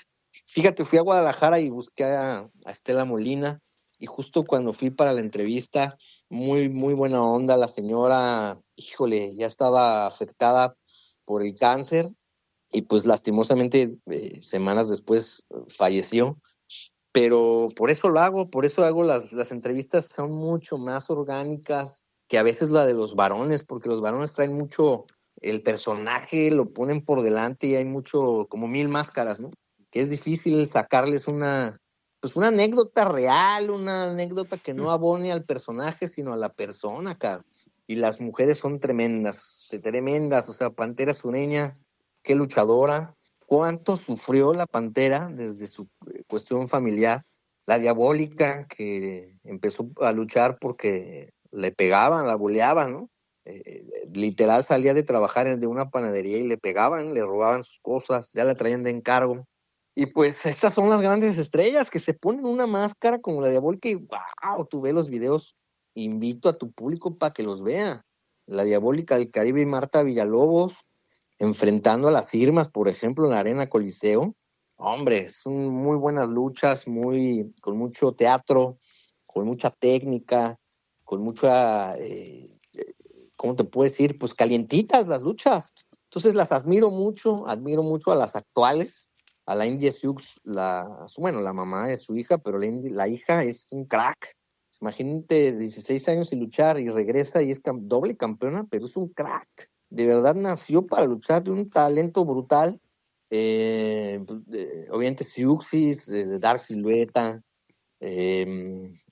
fíjate, fui a Guadalajara y busqué a Estela Molina, y justo cuando fui para la entrevista, muy buena onda, la señora, híjole, ya estaba afectada por el cáncer, y pues lastimosamente semanas después falleció, pero por eso hago las entrevistas, son mucho más orgánicas que a veces la de los varones, porque los varones traen mucho el personaje, lo ponen por delante y hay mucho, como mil máscaras, ¿no? Que es difícil sacarles pues una anécdota real, una anécdota que no abone al personaje, sino a la persona, cara. Y las mujeres son tremendas, o sea, Pantera Sureña, qué luchadora, cuánto sufrió la Pantera desde su cuestión familiar, la Diabólica, que empezó a luchar porque le pegaban, la buleaban, ¿no? Literal salía de trabajar de una panadería y le pegaban, le robaban sus cosas, ya la traían de encargo. Y pues estas son las grandes estrellas que se ponen una máscara como la Diabólica y wow, tú ves los videos, invito a tu público para que los vea. La Diabólica del Caribe y Marta Villalobos, enfrentando a las firmas, por ejemplo, en la Arena Coliseo. Hombre, son muy buenas luchas, con mucho teatro, con mucha técnica, con mucha, ¿cómo te puedo decir? Pues calientitas las luchas. Entonces las admiro mucho a las actuales, a la India Sioux, la mamá de su hija, pero la hija es un crack. Imagínate, 16 años y luchar y regresa y es doble campeona, pero es un crack. De verdad nació para luchar, de un talento brutal. Obviamente Siuxis, Dark Silueta,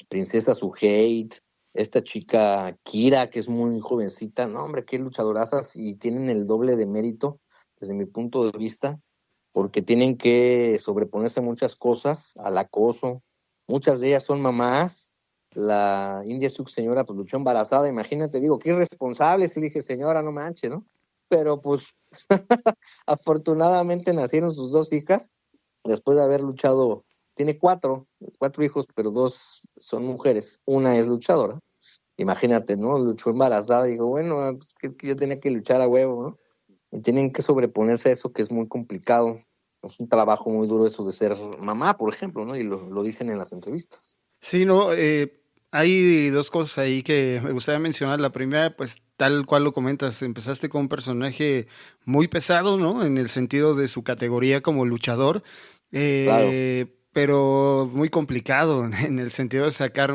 Princesa Suheit, esta chica Kira, que es muy jovencita. No, hombre, qué luchadorazas, y tienen el doble de mérito desde mi punto de vista, porque tienen que sobreponerse a muchas cosas, al acoso. Muchas de ellas son mamás. La India Sioux señora pues luchó embarazada, imagínate, digo, qué irresponsable, si dije, señora, no manche, ¿no? Pero pues afortunadamente nacieron sus dos hijas después de haber luchado. Tiene cuatro hijos, pero dos son mujeres, una es luchadora. Imagínate, ¿no? Luchó embarazada, digo, bueno, pues que yo tenía que luchar a huevo, ¿no? Y tienen que sobreponerse a eso, que es muy complicado. Es un trabajo muy duro eso de ser mamá, por ejemplo, ¿no? Y lo dicen en las entrevistas. Sí, no, hay dos cosas ahí que me gustaría mencionar. La primera, pues tal cual lo comentas, empezaste con un personaje muy pesado, ¿no? En el sentido de su categoría como luchador, Claro, pero muy complicado en el sentido de sacar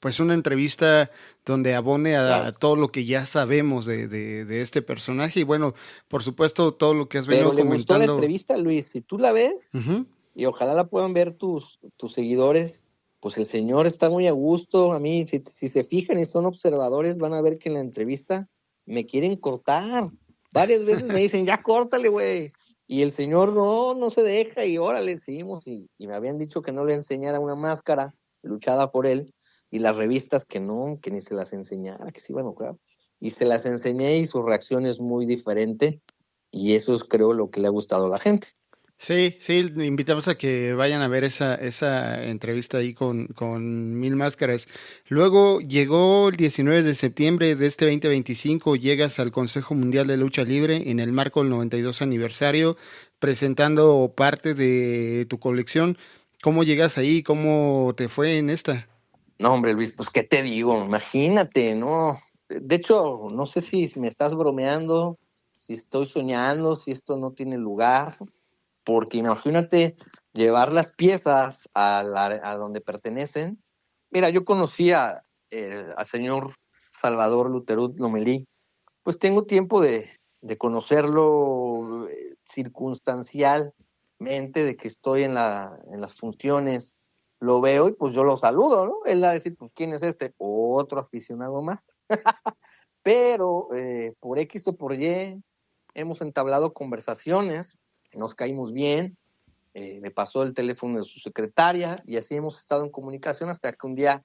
pues una entrevista donde abone a claro. todo lo que ya sabemos de este personaje y bueno, por supuesto, todo lo que has venido Pero le gustó la comentando. entrevista, Luis. Si tú la ves, Ujú. y ojalá la puedan ver tus seguidores, pues el señor está muy a gusto. A mí, si se fijan y son observadores, van a ver que en la entrevista me quieren cortar. Varias veces me dicen, ya córtale, güey. Y el señor no se deja y órale, seguimos. Y me habían dicho que no le enseñara una máscara luchada por él, y las revistas que no, que ni se las enseñara, que se iba a enojar. Y se las enseñé y su reacción es muy diferente, y eso es, creo, lo que le ha gustado a la gente. Sí, sí, invitamos a que vayan a ver esa entrevista ahí con Mil Máscaras. Luego llegó el 19 de septiembre de este 2025, llegas al Consejo Mundial de Lucha Libre en el marco del 92 aniversario, presentando parte de tu colección. ¿Cómo llegas ahí? ¿Cómo te fue en esta? No, hombre, Luis, pues qué te digo, imagínate, ¿no? De hecho, no sé si me estás bromeando, si estoy soñando, si esto no tiene lugar, porque imagínate llevar las piezas a donde pertenecen. Mira, yo conocí al señor Salvador Luterud Lomelí, pues tengo tiempo de conocerlo circunstancialmente, de que estoy en las funciones, lo veo y pues yo lo saludo, ¿no? Él va a decir, pues, ¿quién es este? Otro aficionado más. Pero por X o por Y hemos entablado conversaciones, nos caímos bien, me pasó el teléfono de su secretaria y así hemos estado en comunicación hasta que un día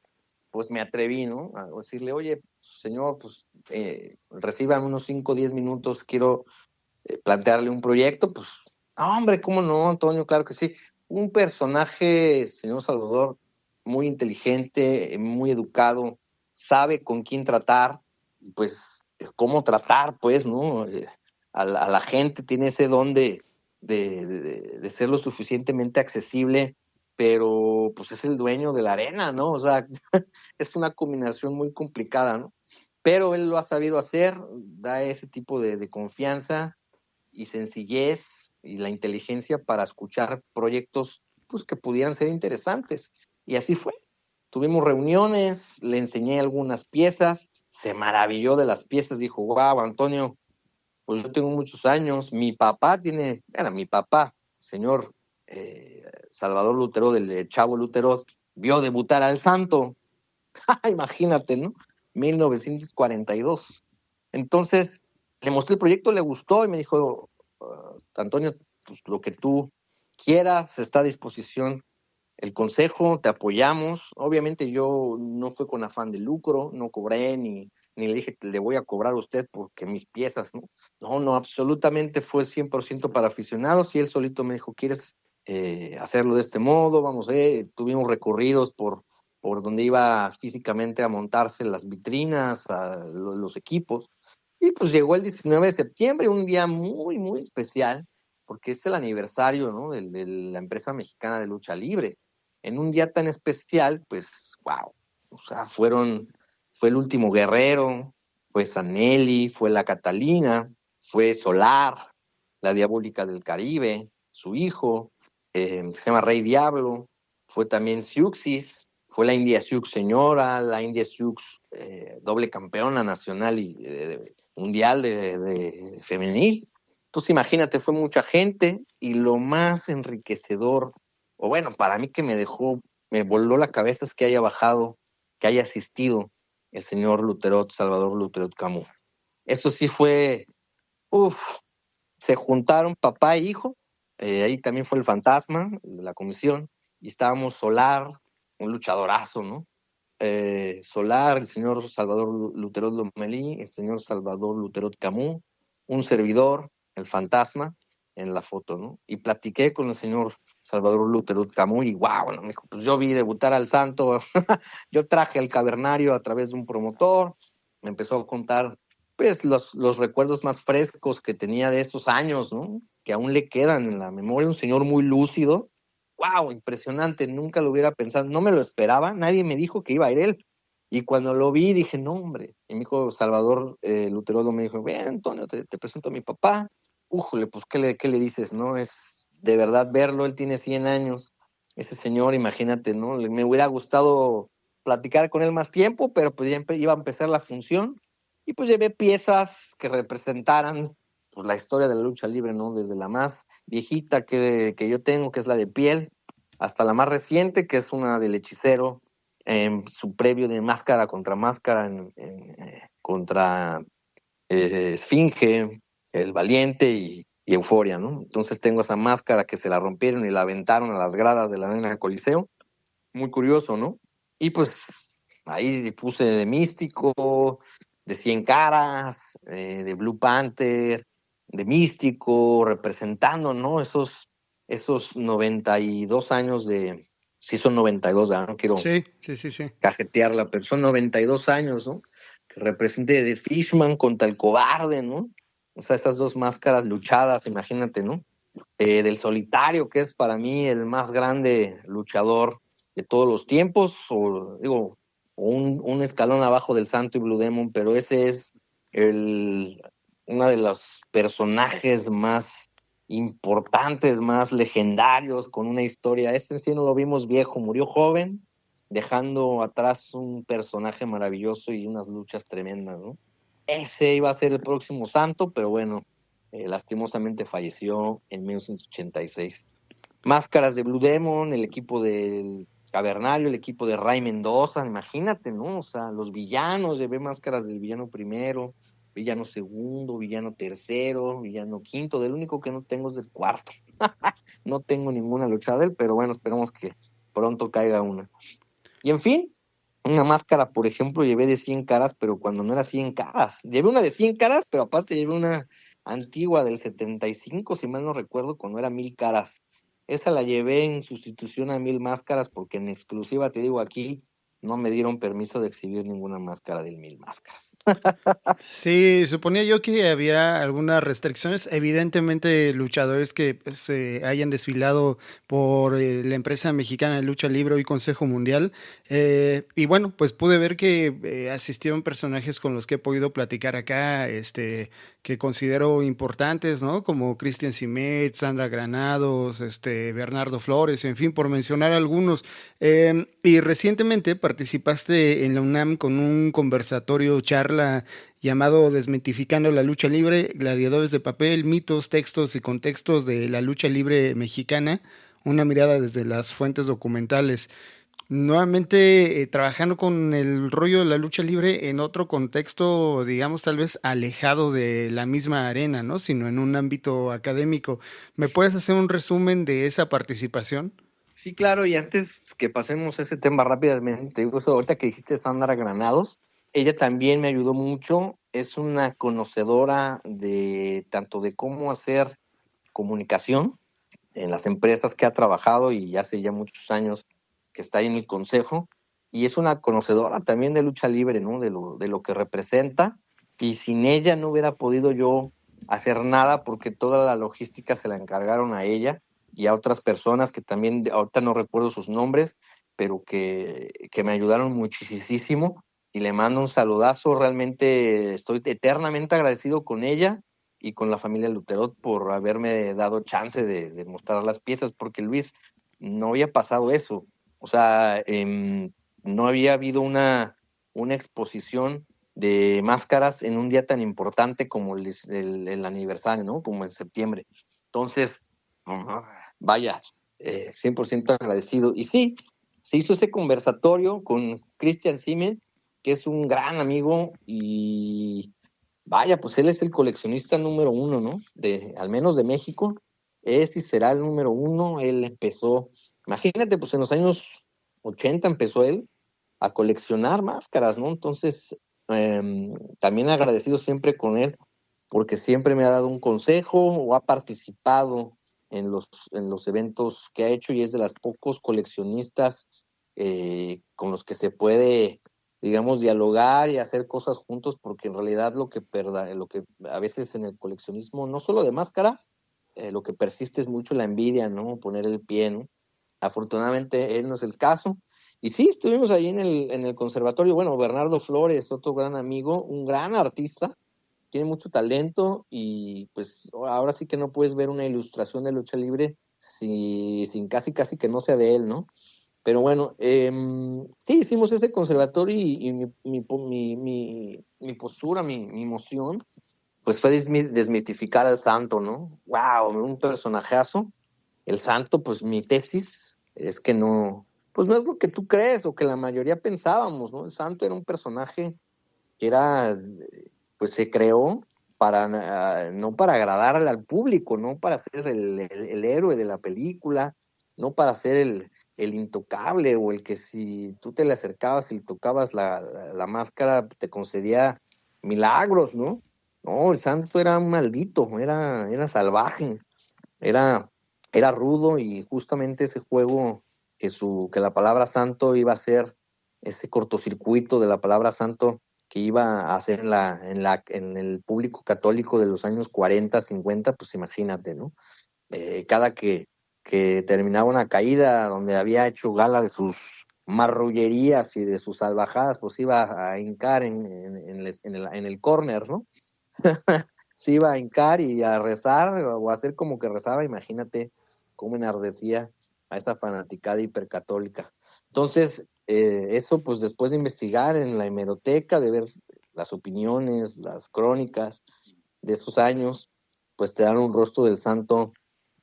pues me atreví, ¿no? A decirle, oye, señor, pues reciban unos 5 o 10 minutos, quiero plantearle un proyecto, pues, hombre, ¿cómo no, Antonio? Claro que sí. Un personaje, señor Salvador, muy inteligente, muy educado, sabe con quién tratar, pues, cómo tratar, pues, ¿no? A la gente tiene ese don de ser lo suficientemente accesible, pero pues es el dueño de la arena, ¿no? O sea, es una combinación muy complicada, ¿no? Pero él lo ha sabido hacer, da ese tipo de confianza y sencillez y la inteligencia para escuchar proyectos pues, que pudieran ser interesantes. Y así fue. Tuvimos reuniones, le enseñé algunas piezas, se maravilló de las piezas, dijo, wow, Antonio, pues yo tengo muchos años, era mi papá, señor Salvador Lutero, del Chavo Lutero, vio debutar al Santo, imagínate, ¿no? 1942. Entonces, le mostré el proyecto, le gustó y me dijo, Antonio, pues lo que tú quieras está a disposición el consejo, te apoyamos. Obviamente yo no fue con afán de lucro, no cobré ni le dije, le voy a cobrar a usted porque mis piezas, ¿no? No, absolutamente fue 100% para aficionados y él solito me dijo, ¿quieres hacerlo de este modo? Vamos, tuvimos recorridos por donde iba físicamente a montarse las vitrinas, los equipos. Y pues llegó el 19 de septiembre, un día muy, muy especial, porque es el aniversario, ¿no? de la empresa mexicana de lucha libre. En un día tan especial, pues, wow, o sea, fue el último Guerrero, fue Sanelli, fue la Catalina, fue Solar, la Diabólica del Caribe, su hijo, se llama Rey Diablo, fue también Siuxis, fue la India Sioux señora, la India Sioux doble campeona nacional y mundial de femenil. Entonces imagínate, fue mucha gente y lo más enriquecedor, o bueno, para mí que me voló la cabeza es que haya bajado, que haya asistido el señor Luterot, Salvador Luterot Camus. Eso sí fue, se juntaron papá e hijo, ahí también fue el fantasma de la comisión, y estábamos Solar, un luchadorazo, ¿no? Solar, el señor Salvador Luterot Lomelí, el señor Salvador Luterot Camus, un servidor, el fantasma, en la foto, ¿no? Y platiqué con el señor Salvador Luterot Camus y wow, ¿no? Me dijo, pues yo vi debutar al santo, yo traje al cavernario a través de un promotor, me empezó a contar pues los recuerdos más frescos que tenía de esos años, ¿no? Que aún le quedan en la memoria, un señor muy lúcido, wow, impresionante, nunca lo hubiera pensado, no me lo esperaba, nadie me dijo que iba a ir él. Y cuando lo vi dije, no, hombre. Y mi hijo Salvador Luterodo me dijo, ven, Antonio, te presento a mi papá. Újole, pues, ¿qué le dices? No, es de verdad verlo, él tiene 100 años. Ese señor, imagínate, ¿no? Me hubiera gustado platicar con él más tiempo, pero pues ya iba a empezar la función. Y pues llevé piezas que representaran pues, la historia de la lucha libre, ¿no? Desde la más viejita que yo tengo, que es la de piel, hasta la más reciente, que es una del hechicero, en su previo de máscara contra máscara, contra Esfinge, el Valiente y Euforia, ¿no? Entonces tengo esa máscara que se la rompieron y la aventaron a las gradas de la Arena del Coliseo. Muy curioso, ¿no? Y pues ahí puse de Místico, de 100 Caras, de Blue Panther, de Místico, representando, ¿no? Esos 92 años de... Sí, son 92, ¿verdad? No quiero Sí. cajetearla, pero son 92 años, ¿no? Que represente de Fishman contra el Cobarde, ¿no? O sea, esas dos máscaras luchadas, imagínate, ¿no? Del Solitario, que es para mí el más grande luchador de todos los tiempos, o digo, un escalón abajo del Santo y Blue Demon, pero ese es uno de los personajes más importantes, más legendarios, con una historia. Ese sí no lo vimos viejo, murió joven, dejando atrás un personaje maravilloso y unas luchas tremendas, ¿no? ese iba a ser el próximo santo, pero bueno, lastimosamente falleció en 1986. Máscaras de Blue Demon, el equipo del Cavernario, el equipo de Ray Mendoza, imagínate, ¿no? O sea, los villanos, llevé máscaras del villano primero, villano segundo, villano tercero, villano quinto, del único que no tengo es del cuarto. No tengo ninguna luchada de él, pero bueno, esperemos que pronto caiga una. Y en fin, una máscara, por ejemplo, llevé de 100 caras, pero cuando no era 100 caras. Llevé una de 100 caras, pero aparte llevé una antigua del 75, si mal no recuerdo, cuando era 1000 caras. Esa la llevé en sustitución a 1000 máscaras, porque en exclusiva, te digo, aquí no me dieron permiso de exhibir ninguna máscara del 1000 máscaras. Sí, suponía yo que había algunas restricciones. Evidentemente, luchadores que se hayan desfilado por la empresa mexicana de lucha libre y Consejo Mundial. Y bueno, pues pude ver que asistieron personajes con los que he podido platicar acá, que considero importantes, ¿no? Como Cristian Simet, Sandra Granados, Bernardo Flores, en fin, por mencionar algunos. Y recientemente participaste en la UNAM con un conversatorio charla llamado Desmitificando la lucha libre, gladiadores de papel, mitos, textos y contextos de la lucha libre mexicana, una mirada desde las fuentes documentales. Nuevamente trabajando con el rollo de la lucha libre en otro contexto, digamos, tal vez alejado de la misma arena, ¿no? Sino en un ámbito académico. ¿Me puedes hacer un resumen de esa participación? Sí, claro, y antes que pasemos ese tema rápidamente, te digo eso, ahorita que dijiste Sandra Granados, ella también me ayudó mucho, es una conocedora de tanto de cómo hacer comunicación en las empresas que ha trabajado y hace ya muchos años que está ahí en el consejo, y es una conocedora también de lucha libre, ¿no? De lo que representa, y sin ella no hubiera podido yo hacer nada porque toda la logística se la encargaron a ella y a otras personas que también, ahorita no recuerdo sus nombres, pero que me ayudaron muchísimo y le mando un saludazo, realmente estoy eternamente agradecido con ella y con la familia Luterot por haberme dado chance de mostrar las piezas, porque Luis, no había pasado eso, o sea, no había habido una exposición de máscaras en un día tan importante como el aniversario, ¿no? Como en septiembre. Entonces, vaya, 100% agradecido. Y sí, se hizo ese conversatorio con Christian Simen, que es un gran amigo y vaya, pues él es el coleccionista número uno, ¿no? Al menos de México. Es y será el número uno. Él empezó, imagínate, pues en los años 80 empezó él a coleccionar máscaras, ¿no? Entonces, también agradecido siempre con él, porque siempre me ha dado un consejo o ha participado en los eventos que ha hecho y es de los pocos coleccionistas con los que se puede, digamos, dialogar y hacer cosas juntos, porque en realidad lo que a veces en el coleccionismo, no solo de máscaras, lo que persiste es mucho la envidia, ¿no? Poner el pie, ¿no? Afortunadamente él no es el caso. Y sí, estuvimos ahí en el conservatorio. Bueno, Bernardo Flores, otro gran amigo, un gran artista, tiene mucho talento y pues ahora sí que no puedes ver una ilustración de lucha libre sin casi que no sea de él, ¿no? Pero bueno, sí, hicimos ese conservatorio y mi postura, mi emoción, pues fue desmitificar al santo, ¿no? ¡Wow! Un personajazo. El santo, pues mi tesis es que no, pues no es lo que tú crees, lo que la mayoría pensábamos, ¿no? El santo era un personaje que era, pues se creó para, no para agradar al público, no para ser el héroe de la película, no para ser el intocable o el que si tú te le acercabas y tocabas la máscara te concedía milagros, ¿no? No, el santo era un maldito, era salvaje, era, era rudo y justamente ese juego que la palabra santo iba a ser ese cortocircuito de la palabra santo que iba a hacer en el público católico de los años 40, 50, pues imagínate, ¿no? Cada que terminaba una caída donde había hecho gala de sus marrullerías y de sus salvajadas, pues iba a hincar en el córner, ¿no? Se iba a hincar y a rezar o a hacer como que rezaba, imagínate cómo enardecía a esa fanaticada hipercatólica. Entonces, eso pues después de investigar en la hemeroteca, de ver las opiniones, las crónicas de esos años, pues te dan un rostro del santo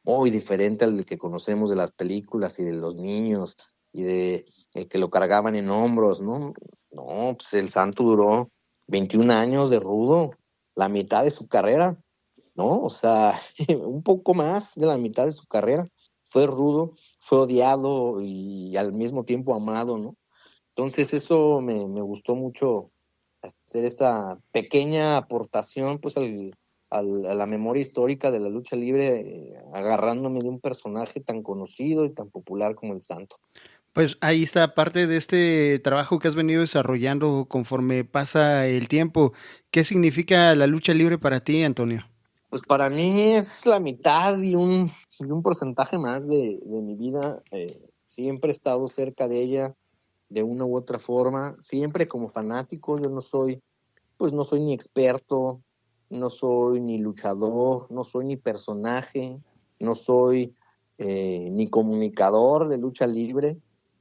muy diferente al que conocemos de las películas y de los niños y de que lo cargaban en hombros, ¿no? No, pues el santo duró 21 años de rudo, la mitad de su carrera, ¿no? O sea, un poco más de la mitad de su carrera. Fue rudo, fue odiado y al mismo tiempo amado, ¿no? Entonces eso me gustó mucho, hacer esa pequeña aportación pues a la memoria histórica de la lucha libre, agarrándome de un personaje tan conocido y tan popular como el Santo. Pues ahí está parte de este trabajo que has venido desarrollando conforme pasa el tiempo. ¿Qué significa la lucha libre para ti, Antonio? Pues para mí es la mitad y un porcentaje más de mi vida. Siempre he estado cerca de ella de una u otra forma, siempre como fanático. Yo no soy ni experto, no soy ni luchador, no soy ni personaje, no soy ni comunicador de lucha libre,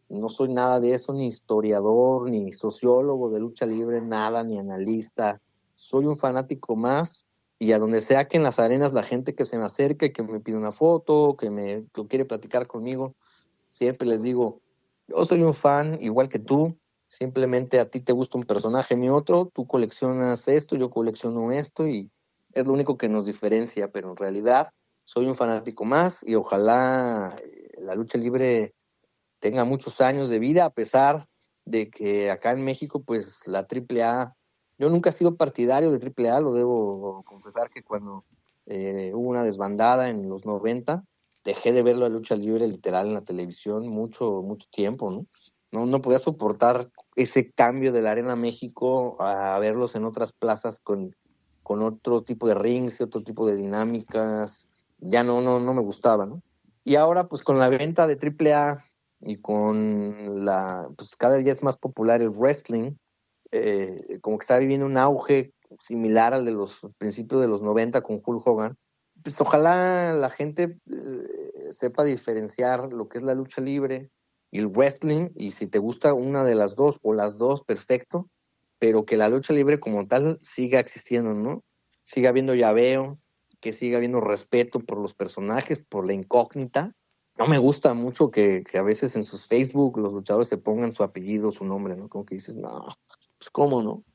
no soy nada de eso, ni historiador, ni sociólogo de lucha libre, nada, ni analista. Soy un fanático más, y a donde sea que en las arenas la gente que se me acerque, que me pide una foto, que quiere platicar conmigo, siempre les digo, yo soy un fan igual que tú. Simplemente a ti te gusta un personaje, mi otro, tú coleccionas esto, yo colecciono esto, y es lo único que nos diferencia, pero en realidad soy un fanático más, y ojalá la lucha libre tenga muchos años de vida, a pesar de que acá en México pues la AAA, yo nunca he sido partidario de AAA, lo debo confesar, que cuando hubo una desbandada en los 90, dejé de ver la lucha libre literal en la televisión mucho, mucho tiempo, ¿no? No podía soportar ese cambio de la Arena México a verlos en otras plazas con otro tipo de rings y otro tipo de dinámicas. Ya no me gustaba, ¿no? Y ahora, pues con la venta de AAA y con pues cada día es más popular el wrestling, como que está viviendo un auge similar al de los principios de los 90 con Hulk Hogan. Pues ojalá la gente sepa diferenciar lo que es la lucha libre y el wrestling, y si te gusta una de las dos o las dos, perfecto, pero que la lucha libre como tal siga existiendo, ¿no? Siga habiendo llaveo, que siga habiendo respeto por los personajes, por la incógnita. No me gusta mucho que a veces en sus Facebook los luchadores se pongan su apellido, su nombre, ¿no? Como que dices, no, pues cómo, ¿no?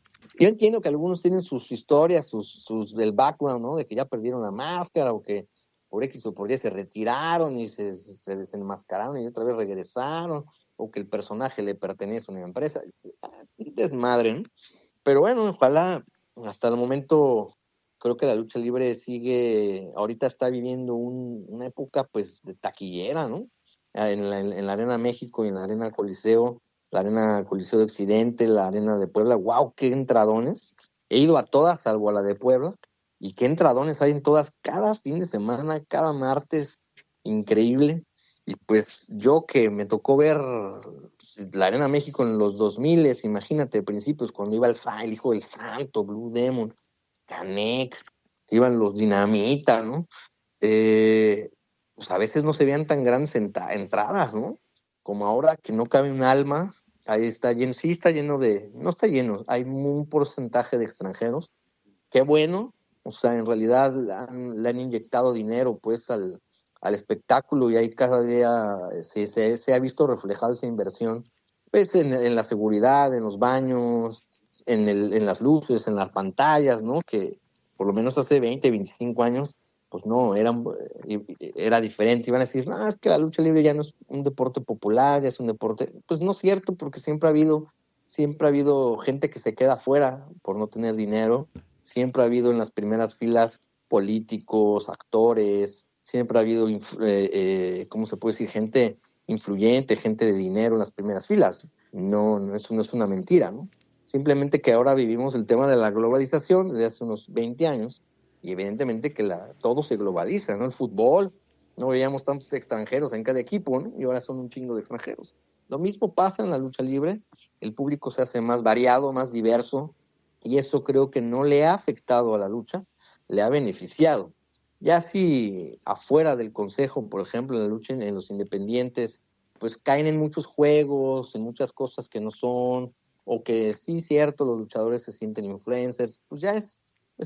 Yo entiendo que algunos tienen sus historias, sus del background, ¿no? De que ya perdieron la máscara, o que por X o por Y se retiraron y se desenmascararon y otra vez regresaron, o que el personaje le pertenece a una empresa. Desmadre, ¿no? Pero bueno, ojalá. Hasta el momento creo que la lucha libre ahorita está viviendo una época pues de taquillera, ¿no? En la Arena México y en la Arena Coliseo, la Arena Coliseo de Occidente, la Arena de Puebla. ¡Wow! ¡Qué entradones! He ido a todas, salvo a la de Puebla, y qué entradones hay en todas, cada fin de semana, cada martes, increíble. Y pues yo que me tocó ver la Arena México en los 2000, imagínate, principios, cuando iba el Hijo del Santo, Blue Demon, Canek, iban los Dinamita, ¿no? Pues a veces no se veían tan grandes entradas, ¿no? Como ahora, que no cabe un alma. Ahí está lleno, sí está lleno no está lleno, hay un porcentaje de extranjeros. Qué bueno, o sea, en realidad le han inyectado dinero pues al espectáculo, y ahí cada día se ha visto reflejado esa inversión, pues en la seguridad, en los baños, en las luces, en las pantallas, ¿no? Que por lo menos hace 20, 25 años, pues no, era diferente. Iban a decir, no, es que la lucha libre ya no es un deporte popular, ya es un deporte. Pues no es cierto, porque siempre ha habido gente que se queda afuera por no tener dinero. Siempre ha habido en las primeras filas políticos, actores, siempre ha habido, ¿cómo se puede decir? Gente influyente, gente de dinero en las primeras filas. No, eso no es una mentira, ¿no? Simplemente que ahora vivimos el tema de la globalización desde hace unos 20 años, y evidentemente que todo se globaliza, ¿no? El fútbol, no veíamos tantos extranjeros en cada equipo, ¿no? Y ahora son un chingo de extranjeros. Lo mismo pasa en la lucha libre, el público se hace más variado, más diverso, y eso creo que no le ha afectado a la lucha, le ha beneficiado. Ya si afuera del consejo, por ejemplo, en la lucha en los independientes, pues caen en muchos juegos, en muchas cosas que no son, o que sí, cierto, los luchadores se sienten influencers, pues ya es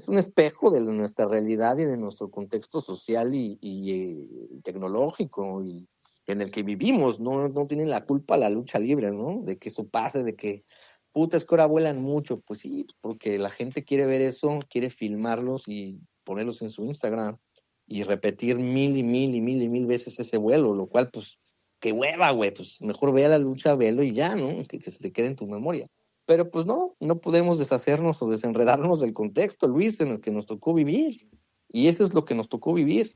un espejo de nuestra realidad y de nuestro contexto social y tecnológico y en el que vivimos. No tienen la culpa la lucha libre, ¿no? De que eso pase, de que, puta, es que ahora vuelan mucho. Pues sí, porque la gente quiere ver eso, quiere filmarlos y ponerlos en su Instagram y repetir mil y mil y mil y mil veces ese vuelo, lo cual, pues, qué hueva, güey, pues mejor vea la lucha, velo y ya, ¿no? Que se te quede en tu memoria. Pero pues no podemos deshacernos o desenredarnos del contexto, Luis, en el que nos tocó vivir. Y eso es lo que nos tocó vivir.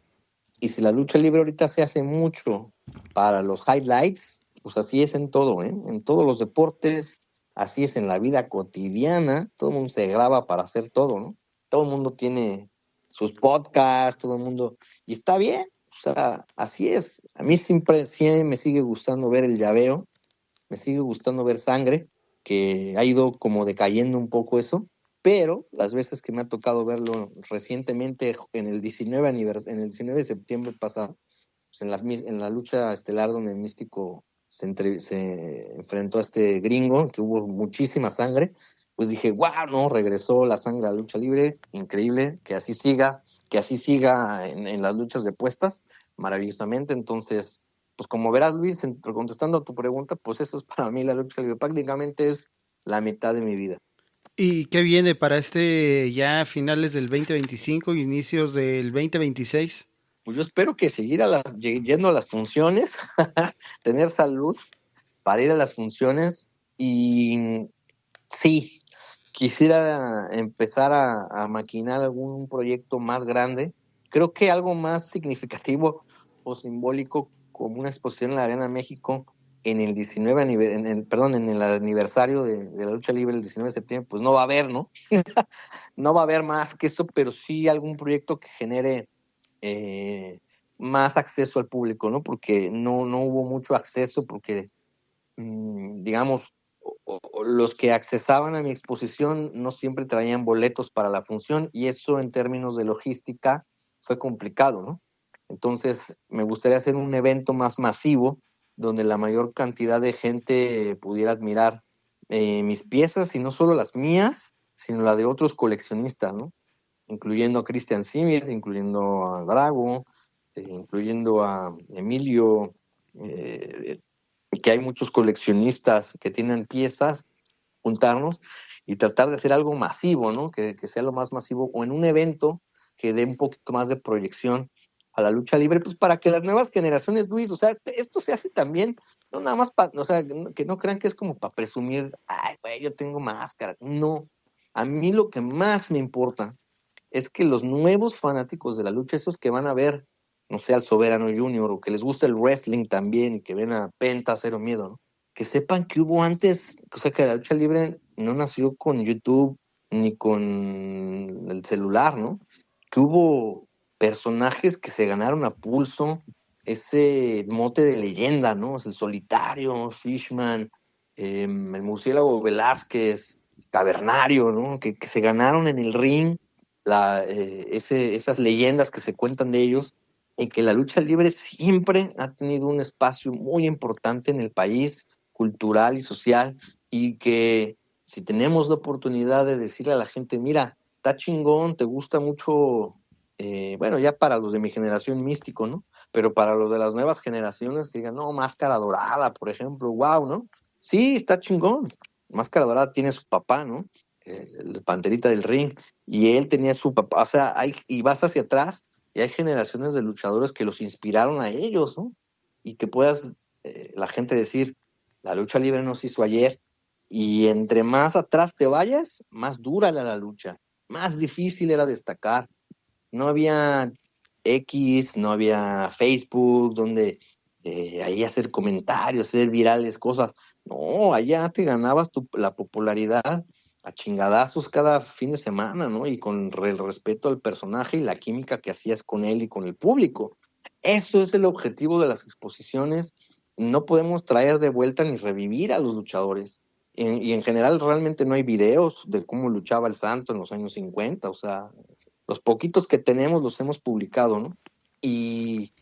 Y si la lucha libre ahorita se hace mucho para los highlights, pues así es en todo, ¿eh? En todos los deportes, así es en la vida cotidiana, todo el mundo se graba para hacer todo, ¿no? Todo el mundo tiene sus podcasts, todo el mundo, y está bien, o sea, así es. A mí siempre me sigue gustando ver el llaveo, me sigue gustando ver sangre, que ha ido como decayendo un poco eso, pero las veces que me ha tocado verlo recientemente en el 19 de septiembre pasado, pues en la lucha estelar donde el Místico se enfrentó a este gringo, que hubo muchísima sangre, pues dije, wow, no, regresó la sangre a la lucha libre, increíble, que así siga en las luchas de puestas, maravillosamente. Entonces, pues como verás, Luis, contestando a tu pregunta, pues eso es para mí la lucha libre, prácticamente es la mitad de mi vida. ¿Y qué viene para ya finales del 2025, inicios del 2026? Pues yo espero que seguir yendo a las funciones, tener salud para ir a las funciones y sí, quisiera empezar a maquinar algún proyecto más grande. Creo que algo más significativo o simbólico como una exposición en la Arena México en el 19 en el aniversario de la lucha libre el 19 de septiembre, pues no va a haber, ¿no? No va a haber más que esto, pero sí algún proyecto que genere más acceso al público, ¿no? Porque no hubo mucho acceso, porque, digamos, los que accesaban a mi exposición no siempre traían boletos para la función y eso en términos de logística fue complicado, ¿no? Entonces, me gustaría hacer un evento más masivo donde la mayor cantidad de gente pudiera admirar mis piezas y no solo las mías, sino la de otros coleccionistas, ¿no? Incluyendo a Christian Simir, incluyendo a Drago, incluyendo a Emilio, que hay muchos coleccionistas que tienen piezas, juntarnos y tratar de hacer algo masivo, ¿no? Que sea lo más masivo, o en un evento que dé un poquito más de proyección a la lucha libre, pues para que las nuevas generaciones, Luis, o sea, esto se hace también, no nada más para, o sea, que no crean que es como para presumir, ay, güey, yo tengo máscara. No, a mí lo que más me importa es que los nuevos fanáticos de la lucha, esos que van a ver, no sé, al Soberano Junior, o que les gusta el wrestling también, y que ven a Penta Cero Miedo, ¿no? Que sepan que hubo antes, o sea, que la lucha libre no nació con YouTube ni con el celular, ¿no? Que hubo personajes que se ganaron a pulso ese mote de leyenda, ¿no? Es el Solitario, Fishman, el Murciélago Velázquez, Cavernario, ¿no? Que se ganaron en el ring esas leyendas que se cuentan de ellos, y que la lucha libre siempre ha tenido un espacio muy importante en el país, cultural y social, y que si tenemos la oportunidad de decirle a la gente, mira, está chingón, te gusta mucho, bueno, ya para los de mi generación místico, ¿no? Pero para los de las nuevas generaciones que digan, no, Máscara Dorada, por ejemplo, wow, ¿no? Sí, está chingón. Máscara Dorada tiene su papá, ¿no? El Panterita del Ring, y él tenía su papá, o sea, y vas hacia atrás, y hay generaciones de luchadores que los inspiraron a ellos, ¿no? Y que puedas la gente decir, la lucha libre no se hizo ayer, y entre más atrás te vayas, más dura era la lucha, más difícil era destacar. No había X, no había Facebook, donde ahí hacer comentarios, hacer virales, cosas. No, allá te ganabas la popularidad a chingadazos cada fin de semana, ¿no? Y con el respeto al personaje y la química que hacías con él y con el público. Eso es el objetivo de las exposiciones. No podemos traer de vuelta ni revivir a los luchadores. Y en general realmente no hay videos de cómo luchaba el Santo en los años 50, o sea, los poquitos que tenemos los hemos publicado, ¿no? Y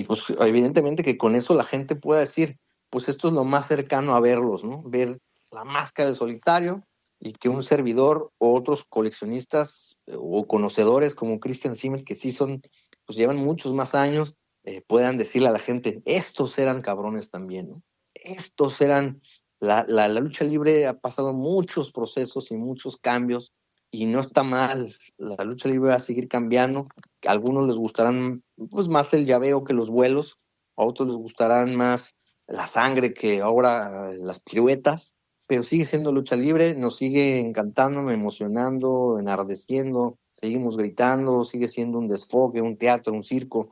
pues evidentemente que con eso la gente pueda decir, pues esto es lo más cercano a verlos, ¿no? Ver la máscara del solitario, y que un servidor o otros coleccionistas o conocedores como Christian Simmel, que sí son, pues llevan muchos más años, puedan decirle a la gente, estos eran cabrones también, ¿no? Estos eran, la lucha libre ha pasado muchos procesos y muchos cambios, y no está mal, la lucha libre va a seguir cambiando. A algunos les gustarán pues más el llaveo que los vuelos, a otros les gustarán más la sangre que ahora las piruetas, pero sigue siendo lucha libre, nos sigue encantando, emocionando, enardeciendo, seguimos gritando, sigue siendo un desfogue, un teatro, un circo,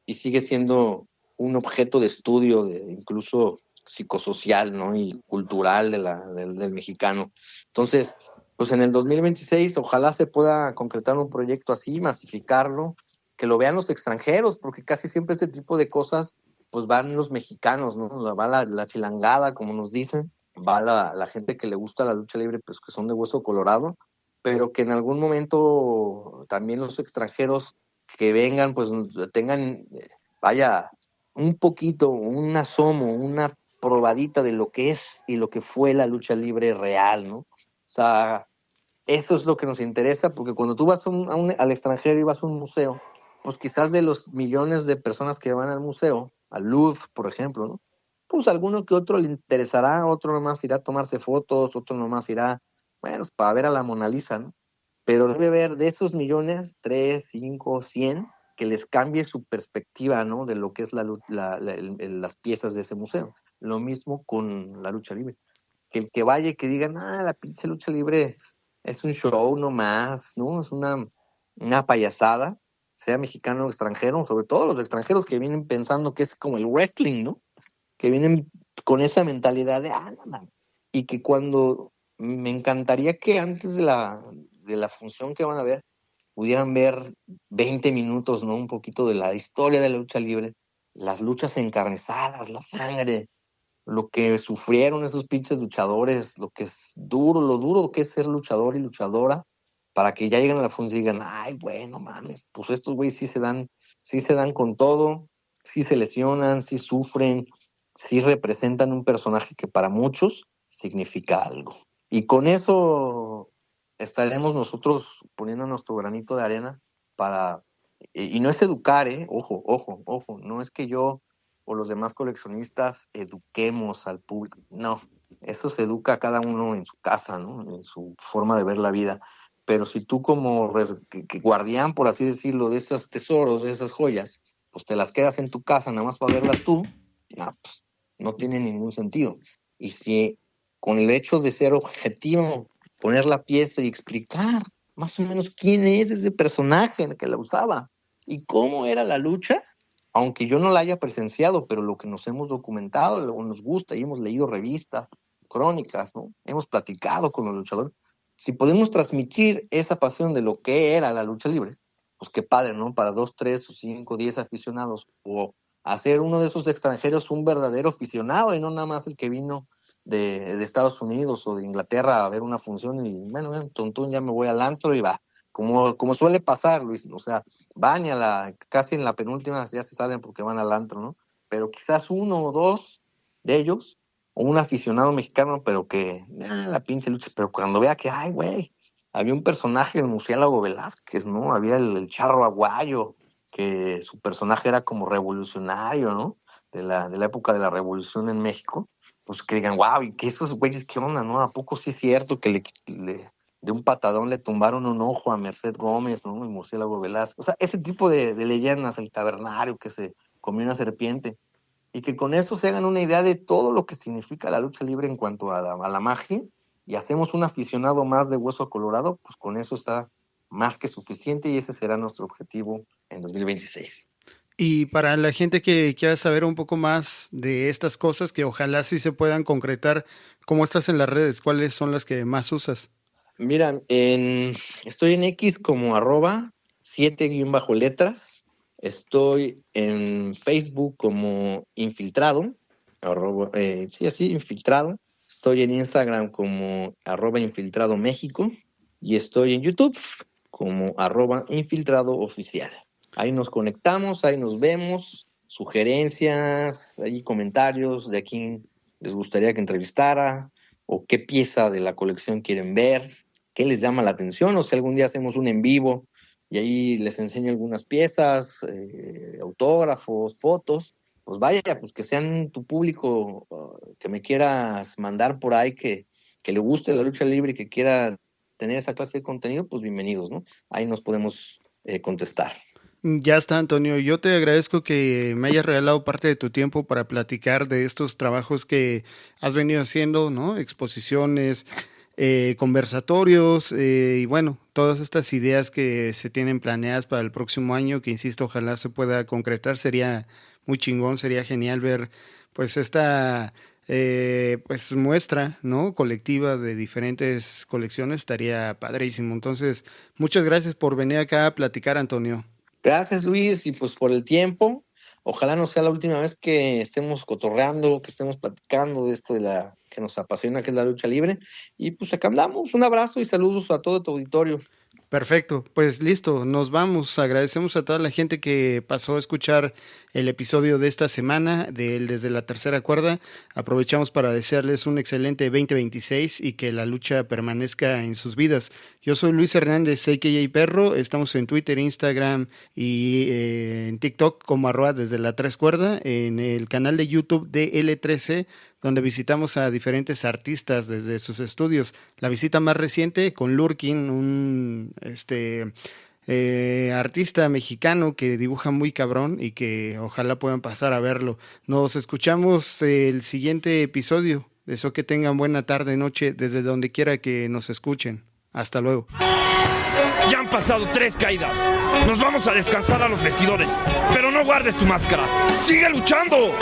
y sigue siendo un objeto de estudio, incluso psicosocial, ¿no? Y cultural del mexicano. Entonces, pues en el 2026 ojalá se pueda concretar un proyecto así, masificarlo, que lo vean los extranjeros, porque casi siempre este tipo de cosas pues van los mexicanos, ¿no? Va la chilangada, como nos dicen, va la gente que le gusta la lucha libre, pues que son de hueso colorado, pero que en algún momento también los extranjeros que vengan, pues tengan, vaya, un poquito, un asomo, una probadita de lo que es y lo que fue la lucha libre real, ¿no? O sea, eso es lo que nos interesa, porque cuando tú vas al extranjero y vas a un museo, pues quizás de los millones de personas que van al museo, al Louvre, por ejemplo, ¿no? Pues alguno que otro le interesará, otro nomás irá a tomarse fotos, otro nomás irá, bueno, para ver a la Mona Lisa, ¿no? Pero debe haber de esos millones, 3, 5, 100, que les cambie su perspectiva, ¿no? De lo que es las piezas de ese museo. Lo mismo con la lucha libre. Que el que vaya y que diga, la pinche lucha libre es un show nomás, ¿no? Es una payasada, sea mexicano o extranjero, sobre todo los extranjeros que vienen pensando que es como el wrestling, ¿no? Que vienen con esa mentalidad de, no mames. Y que cuando, me encantaría que antes de la función que van a ver, pudieran ver 20 minutos, ¿no? Un poquito de la historia de la lucha libre, las luchas encarnizadas, la sangre, lo que sufrieron esos pinches luchadores, lo que es duro, lo duro que es ser luchador y luchadora, para que ya lleguen a la función y digan, ay, bueno, mames, pues estos güeyes sí se dan con todo, sí se lesionan, sí sufren, sí representan un personaje que para muchos significa algo. Y con eso estaremos nosotros poniendo nuestro granito de arena para, y no es educar, ojo, ojo, ojo, no es que yo o los demás coleccionistas eduquemos al público. No, eso se educa a cada uno en su casa, ¿no? En su forma de ver la vida. Pero si tú como que guardián, por así decirlo, de esos tesoros, de esas joyas, pues te las quedas en tu casa nada más para verlas tú, pues no tiene ningún sentido. Y si con el hecho de ser objetivo, poner la pieza y explicar más o menos quién es ese personaje en el que la usaba y cómo era la lucha, aunque yo no la haya presenciado, pero lo que nos hemos documentado, lo que nos gusta y hemos leído revistas, crónicas, ¿no? Hemos platicado con los luchadores. Si podemos transmitir esa pasión de lo que era la lucha libre, pues qué padre, ¿no? Para 2, 3 o 5, 10 aficionados, o hacer uno de esos extranjeros un verdadero aficionado y no nada más el que vino de Estados Unidos o de Inglaterra a ver una función y, bueno, tontón, ya me voy al antro y va. Como suele pasar, Luis, o sea, van y casi en la penúltima ya se salen porque van al antro, ¿no? Pero quizás uno o dos de ellos, o un aficionado mexicano, pero que, la pinche lucha, pero cuando vea que, ay, güey, había un personaje, el Murciélago Velázquez, ¿no? Había el Charro Aguayo, que su personaje era como revolucionario, ¿no? De la época de la revolución en México, pues que digan, wow, y que esos güeyes, ¿qué onda, no? ¿A poco sí es cierto que de un patadón le tumbaron un ojo a Merced Gómez, ¿no? El Murciélago Velázquez. O sea, ese tipo de leyendas, el tabernario que se comió una serpiente, y que con eso se hagan una idea de todo lo que significa la lucha libre en cuanto a la magia, y hacemos un aficionado más de hueso colorado, pues con eso está más que suficiente y ese será nuestro objetivo en 2026. Y para la gente que quiera saber un poco más de estas cosas, que ojalá sí se puedan concretar, ¿cómo estás en las redes? ¿Cuáles son las que más usas? Mira, estoy en X como @7_letras. Estoy en Facebook como infiltrado, sí, así, infiltrado. Estoy en Instagram como @infiltrado México y estoy en YouTube como @infiltrado oficial. Ahí nos conectamos, ahí nos vemos, sugerencias, ahí comentarios de a quién les gustaría que entrevistara, o qué pieza de la colección quieren ver, qué les llama la atención, o si algún día hacemos un en vivo y ahí les enseño algunas piezas, autógrafos, fotos, pues vaya, pues que sean tu público, que me quieras mandar por ahí, que le guste la lucha libre y que quiera tener esa clase de contenido, pues bienvenidos, ¿no? Ahí nos podemos contestar. Ya está, Antonio. Yo te agradezco que me hayas regalado parte de tu tiempo para platicar de estos trabajos que has venido haciendo, ¿no? Exposiciones, conversatorios y bueno, todas estas ideas que se tienen planeadas para el próximo año, que insisto, ojalá se pueda concretar. Sería muy chingón, sería genial ver pues esta pues muestra, ¿no? Colectiva de diferentes colecciones, estaría padrísimo. Entonces, muchas gracias por venir acá a platicar, Antonio. Gracias, Luis, y pues por el tiempo. Ojalá no sea la última vez que estemos cotorreando, que estemos platicando de esto de la que nos apasiona, que es la lucha libre. Y pues acá andamos. Un abrazo y saludos a todo tu auditorio. Perfecto, pues listo, nos vamos. Agradecemos a toda la gente que pasó a escuchar el episodio de esta semana Desde la Tercera Cuerda. Aprovechamos para desearles un excelente 2026 y que la lucha permanezca en sus vidas. Yo soy Luis Hernández, a.k.a. Perro. Estamos en Twitter, Instagram y en TikTok como @Desde la Tres Cuerda, en el canal de YouTube de L13, donde visitamos a diferentes artistas desde sus estudios. La visita más reciente con Lurkin, un artista mexicano que dibuja muy cabrón y que ojalá puedan pasar a verlo. Nos escuchamos el siguiente episodio. Deseo que tengan buena tarde, noche, desde donde quiera que nos escuchen. Hasta luego. Ya han pasado 3 caídas. Nos vamos a descansar a los vestidores. Pero no guardes tu máscara. ¡Sigue luchando!